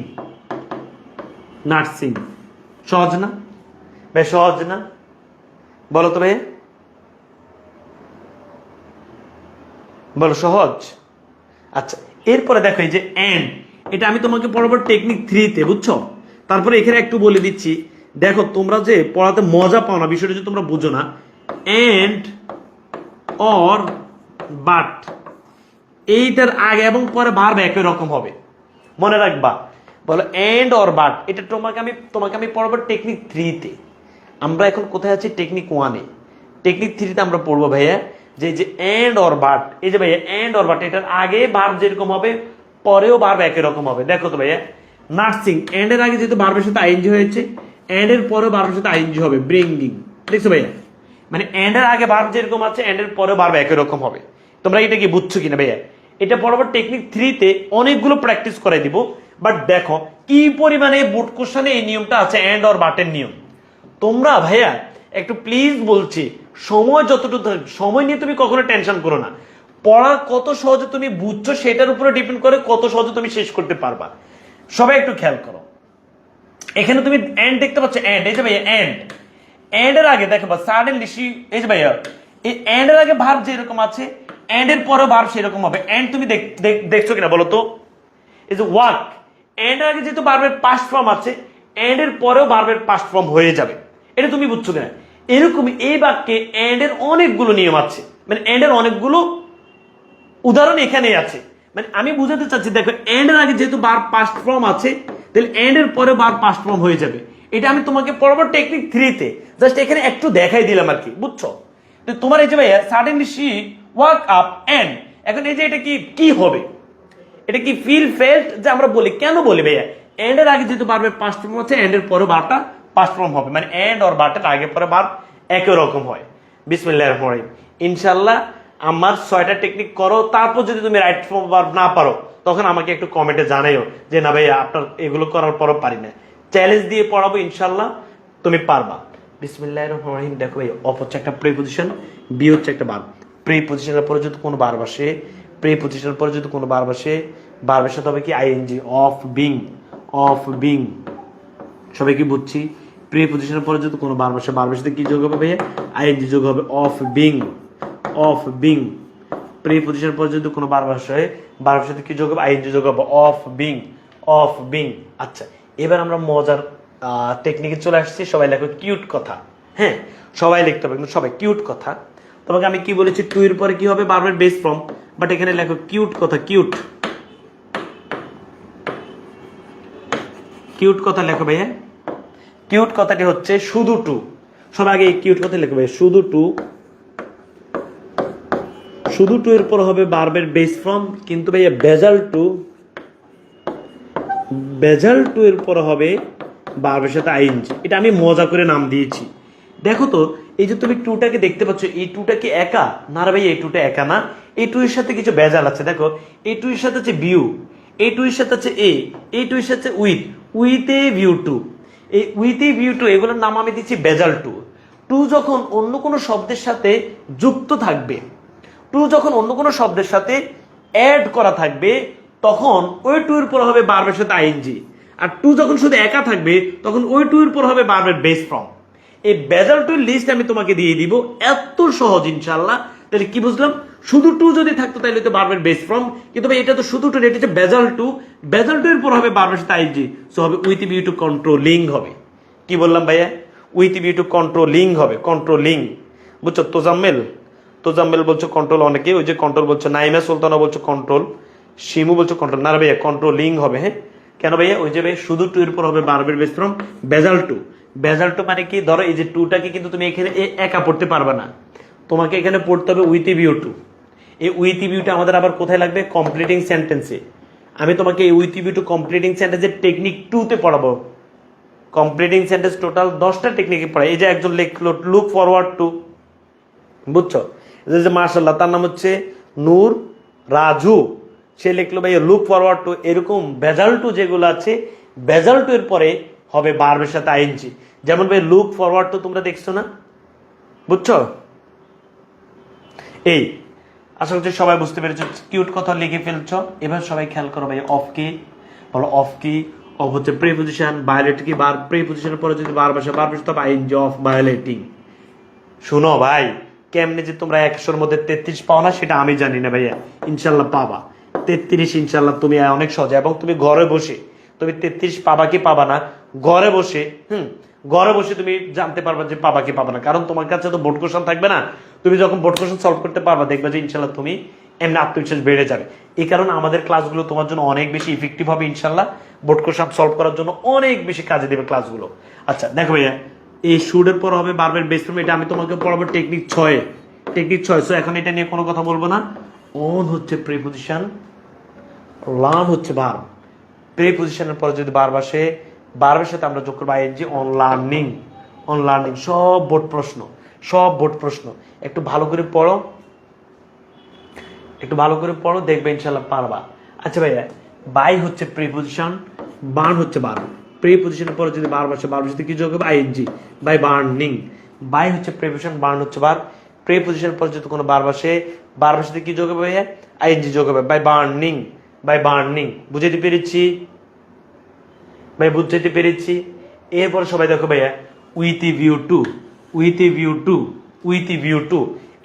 nursing. সহজ না ভাই? সহজ না? বলো তো ভাই, বলো সহজ? আচ্ছা, এরপরে দেখো এই যে এন্ড, এটা আমি তোমাকে পড়াবো টেকনিক 3-তে, বুঝছো? তারপরে এখানে একটু বলে দিচ্ছি, দেখো তোমরা যে পড়াতে মজা পাও না, বিষয়টা যে তোমরা বুঝো না। এন্ড অর বাট, এইটার আগে এবং পরে ভার্ব একই রকম হবে, মনে রাখবা। বলো এন্ড অর বাট, এটা তোমাকে আমি পড়াবো টেকনিক 3-তে। আমরা এখন কোথায় আছি? টেকনিক 1-এ। টেকনিক 3-তে আমরা পড়বো ভাইয়া যে এন্ড অর বাট। এই যে ভাইয়া এন্ড অর বাট, এটার আগে ভার্ব যেরকম হবে পরেও ভার্ব একই রকম হবে। দেখো তো ভাইয়া, নার্সিং, এন্ড এর আগে যেহেতু ভার্বের সাথে আইএনজি হয়েছে, এন্ড এর পরেও ভার্বের সাথে আইএনজি হবে। ব্রিঙ্গিং, দেখছো ভাইয়া? মানে এন্ড এর আগে ভার্ব যেরকম আছে, এন্ড এর পরেও ভার্ব একই রকম হবে। তোমরা এটা কি বুঝছো কিনা ভাইয়া? এটা পড়াবো টেকনিক 3-তে, অনেকগুলো প্র্যাকটিস করাই দিব। বাট দেখো কি পরিমাণে বোর্ড কোশ্চেনে এই নিয়মটা আছে, এন্ড অর বাটের নিয়ম। তোমরা ভাইয়া একটু প্লিজ বলছি, সময় যতটুকু, সময় নিয়ে তুমি কখনো টেনশন করো না। পড়া কত সহজে তুমি বুঝছো সেটার উপরে ডিপেন্ড করে কত সহজে তুমি শেষ করতে পারবা। সবাই একটু খেয়াল করো, এখানে তুমি এন্ড দেখতে পাচ্ছ। এন্ড, এই যে ভাইয়া এন্ড, এন্ড এর আগে দেখো সাডেনলি শি, এই যে ভাইয়া এই এন্ড এর আগে ভার্ব যেরকম আছে, এন্ড এর পরেও ভার্ব সেরকম হবে। এন্ড তুমি দেখছো কিনা বলো তো? এই যে ওয়াক, এন্ড এর আগে যেহেতু ভার্বের পাস্ট ফর্ম আছে, এন্ড এর পরেও ভার্বের পাস্ট ফর্ম হয়ে যাবে। এটা তুমি বুঝছো কিনা? এরকমই এই বাক্যে এন্ড এর অনেকগুলো নিয়ম আছে, মানে এন্ড এর অনেকগুলো উদাহরণ এখানেই আছে। মানে আমি বুঝাতে চাচ্ছি, দেখো এন্ড এর আগে যেহেতু ভার্ব পাস্ট ফর্ম আছে, তাহলে এন্ড এর পরে ভার্ব পাস্ট ফর্ম হয়ে যাবে। এটা আমি তোমাকে পড়াবো টেকনিক 3-তে, জাস্ট এখানে একটু দেখাই দিলাম আর কি, বুঝছো? তো তোমার এই যে ভাইয়া suddenly she walk up and, এখন এই যে এটা কি হবে? এটা কি ফিল ফেল্ট যে আমরা বলি, কেন বলি ভাইয়া? এন্ড এর আগে যেহেতু ভার্বের পাস্ট ফর্ম আছে, এন্ড এর পরে ভার্বটা পাস্ট ফর্ম হবে, মানে এন্ড অর বাটের আগে পরে ভার্ব একই রকম হয়। বিসমিল্লাহির রহমানির রহিম। ইনশাআল্লাহ আমার 6টা টেকনিক করো, তারপর যদি তুমি রাইট ফর্ম ভার্ব না পারো তখন আমাকে একটু কমেন্টে জানাইও যে না ভাইয়া আপনার এগুলো করার পরও পারি না। চ্যালেঞ্জ দিয়ে পড়াবো, ইনশাআল্লাহ তুমি পারবা। বিসমিল্লাহির রহমানির রহিম। দেখো ভাই, অফ হচ্ছে একটা প্রিপোজিশন, বি হচ্ছে একটা ভার্ব। প্রিপোজিশনের পরে যদি কোনো ভার্ব আসে, প্রিপোজিশনের পরে যদি কোনো ভার্ব আসে, ভার্বের সাথে হবে কি? ING. Of being, of being. সবাই কি বুঝছি? প্রিপোজিশনের পরে যদি কোনো ভার্ব আসে, ভার্বের সাথে কি যোগ হবে ভাইয়া? আইএনজি যোগ হবে। Of being, of being. প্রিপোজিশনের পরে যদি কোনো ভার্ব আসে, ভার্বের সাথে কি যোগ হবে? আইএনজি যোগ হবে। Of being, of being. আচ্ছা, এবার আমরা মজার টেকনিকে চলে আসছি। সবাই লেখো কিউট কথা। হ্যাঁ, সবাই লিখতে হবে, কিন্তু সবাই কিউট কথা। তোমাকে আমি কি বলেছি? টু এর পরে কি হবে? ভার্বের বেস ফর্ম। বাট এখানে লেখো কিউট কথা। কিউট, কিউট কথা লেখো ভাইয়া। কিউট কথাটি হচ্ছে শুধু টু। সবাই আগে এই কিউট কথা লেখো ভাইয়া, শুধু টু। শুধু টু এর পর হবে ভার্বের বেস ফর্ম, কিন্তু ভাইয়া বেজাল টু, বেজাল টু এর পর হবে ভার্বের সাথে আইএনজি। এটা আমি মজা করে নাম দিয়েছি। দেখো তো, এই যে তুমি টুটাকে দেখতে পাচ্ছ, এই টুটা কি একা? না রে ভাই, এই টুটা একা না, এই টু এর সাথে কিছু বেজাল আছে। দেখো, এই টু এর সাথে আছে ভিউ, এই টু এর সাথে আছে এ, এই টু এর সাথে উইথ এ ভিউ টু। এই উইথ এ ভিউ টু এগুলোর নাম আমি দিচ্ছি বেজাল টু। টু যখন অন্য কোনো শব্দের সাথে যুক্ত থাকবে, টু যখন অন্য কোনো শব্দের সাথে অ্যাড করা থাকবে, তখন ওই টু এর পর হবে ভার্বের সাথে আইএনজি। আর টু যখন শুধু একা থাকবে, তখন ওই টু এর পর হবে ভার্বের বেস ফর্ম। এই বেজাল টুর লিস্ট আমি তোমাকে দিয়ে দিব। এত সহজ ইনশাআল্লাহ। তাহলে কি বুঝলাম, শুধু টু যদি থাকতো তাহলে তো ভার্বের বেস ফর্ম, কিন্তু ভাই এটা তো শুধু টু, এটা হচ্ছে বেজাল টু। বেজাল টু এর পর হবে ভার্বের সাথে আইএনজি, সো হবে উইথ ভিউ টু কন্ট্রোলিং হবে। কি বললাম ভাইয়া, উইথ ভিউ টু কন্ট্রোলিং হবে, কন্ট্রোলিং। বুঝছো? তোজাম্মেল, তোজাম্মেল বলছো কন্ট্রোল, অনেকে ওই যে কন্ট্রোল বলছো, নাইমা সুলতানা বলছো কন্ট্রোল, শিমু বলছো কন্ট্রোল। না রে ভাইয়া, কন্ট্রোলিং হবে। হ্যাঁ কেন ভাইয়া, ওই যে ভাই শুধু টু এর পর হবে ভার্বের বেস ফর্ম বেজাল টু। বেজাল টু মানে কি, ধরো এই যে টুটাকে কিন্তু তুমি এখানে একা পড়তে পারবে না, তোমাকে এখানে পড়তে হবে উইথ ভিউ টু। এই উইথ ভিউটা আমাদের আবার কোথায় লাগবে, কমপ্লিটিং সেন্টেন্সে। আমি তোমাকে এই উইথ ভিউ টু কমপ্লিটিং সেন্টেন্সের টেকনিক 2 তে পড়াবো। কমপ্লিটিং সেন্টেন্স টোটাল 10টা টেকনিকে পড়াই। এই যে একজন লিখলো লুক ফরওয়ার্ড টু, বুঝছো? যে মাশাআল্লাহ, তার নাম হচ্ছে নূর রাজু, সে লিখলো ভাই লুক ফরওয়ার্ড টু। এরকম বেজাল টু যেগুলো আছে, বেজাল টু এর পরে হবে ভার্বের সাথে আইএনজি। যেমন ভাই লুক ফরওয়ার্ড টু তোমরা দেখছো না, বুঝছো? এই আশা করছি সবাই বুঝতে পেরেছো, কিউট কথা লিখে ফেলছো। এবার সবাই খেয়াল করো ভাই, অফ কি বলো, অফ কি? অফ হচ্ছে প্রিপজিশন, ভায়োলেট কি বার, প্রিপজিশনের পরে যদি বার বসে, বার বসে তবে আইএনজি, অফ ভায়োলেটিং। শুনো ভাই, কেমনে যে তোমরা 100-এর মধ্যে 33 পাও না সেটা আমি জানি না ভাইয়া, ইনশাল্লাহ পাবা 33 ইনশাল্লাহ। তুমি অনেক সহজ, এবং তুমি ঘরে বসে তুমি 33 পাবা কি পাবা না, ঘরে বসে ঘরে বসে তুমি জানতে পারবা যে পাবা কি পাবা না। কারণ তোমার কাছে তো বোর্ড কোশ্চেন থাকবে না, তুমি যখন বোর্ড কোশ্চেন সলভ করতে পারবা দেখবে যে ইনশাল্লাহ তুমি এমনি আত্মবিশ্বাস বেড়ে যাবে। এই কারণে আমাদের ক্লাসগুলো তোমার জন্য অনেক বেশি ইফেক্টিভ হবে ইনশাল্লাহ, বোর্ড কোশ্চেন সলভ করার জন্য অনেক বেশি কাজে দেবে ক্লাসগুলো। আচ্ছা দেখো ভাইয়া, এই শুডের পর হবে ভার্বের বেস ফর্ম, এটা আমি তোমাকে পড়াবো টেকনিক 6 এ, টেকনিক 6। সো এখন এটা নিয়ে কোনো কথা বলবো না। অন হচ্ছে প্রিপজিশন, লার্ন হচ্ছে ভার্ব। প্রিপজিশনের পরে যদি ভার্ব আসে, ভার্বের সাথে আমরা যোগ করবো ING, on learning. On learning সব বোর্ড প্রশ্ন, সব বোর্ড প্রশ্ন। একটু ভালো করে পড়ো, একটু ভালো করে পড়ো, দেখবে ইনশাল্লাহ পারবা। আচ্ছা ভাইয়া, বাই হচ্ছে প্রিপজিশন, বার্ন হচ্ছে ভার্ব। প্রিপজিশনের পরে যদি ভার্ব আসে, ভার্বের সাথে কি যোগ হবে, আইএনজি, বাই বার্নিং। বাই হচ্ছে প্রিপজিশন, বার্ন হচ্ছে ভার্ব। প্রিপজিশনের পরে যদি কোনো ভার্ব আসে, ভার্বের সাথে কি যোগ হবে ভাইয়া, আইএনজি যোগ হবে, বাই বার্নিং, বাই বার্নিং। বুঝাইতে পেরেছি ভাই, বুঝাইতে পেরেছি। এরপরে সবাই দেখো ভাইয়া, with view two, with view two, with view two.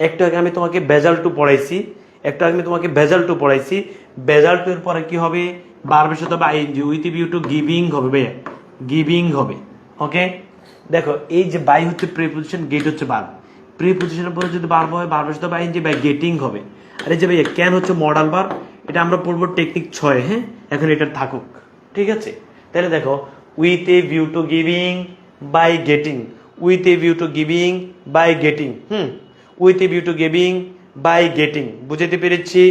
একটু আগে আমি তোমাকে বেজাল টু পড়াইছি, একটু আগে আমি তোমাকে বেজাল টু পড়াইছি। বেজাল টু এর পরে কি হবে, ভার্বের সাথে হবে I N G, with view to giving হবে ভাইয়া, গিভিং হবে। ওকে দেখো, এই যে বাই হচ্ছে প্রিপজিশন, গেট হচ্ছে ভার্ব। প্রিপজিশনের পরে যদি ভার্ব হয়, ভার্বের সাথে হবে আইএনজি, বাই গেটিং হবে। আর এই যে ভাইয়া ক্যান হচ্ছে মডাল ভার্ব, এটা আমরা পড়বো টেকনিক 6। হ্যাঁ এখন এটা থাকুক, ঠিক আছে? তাহলে দেখো, with a view to giving, by getting, with a view to giving, by getting. With a view to giving, by getting. বুঝাতে পেরেছি?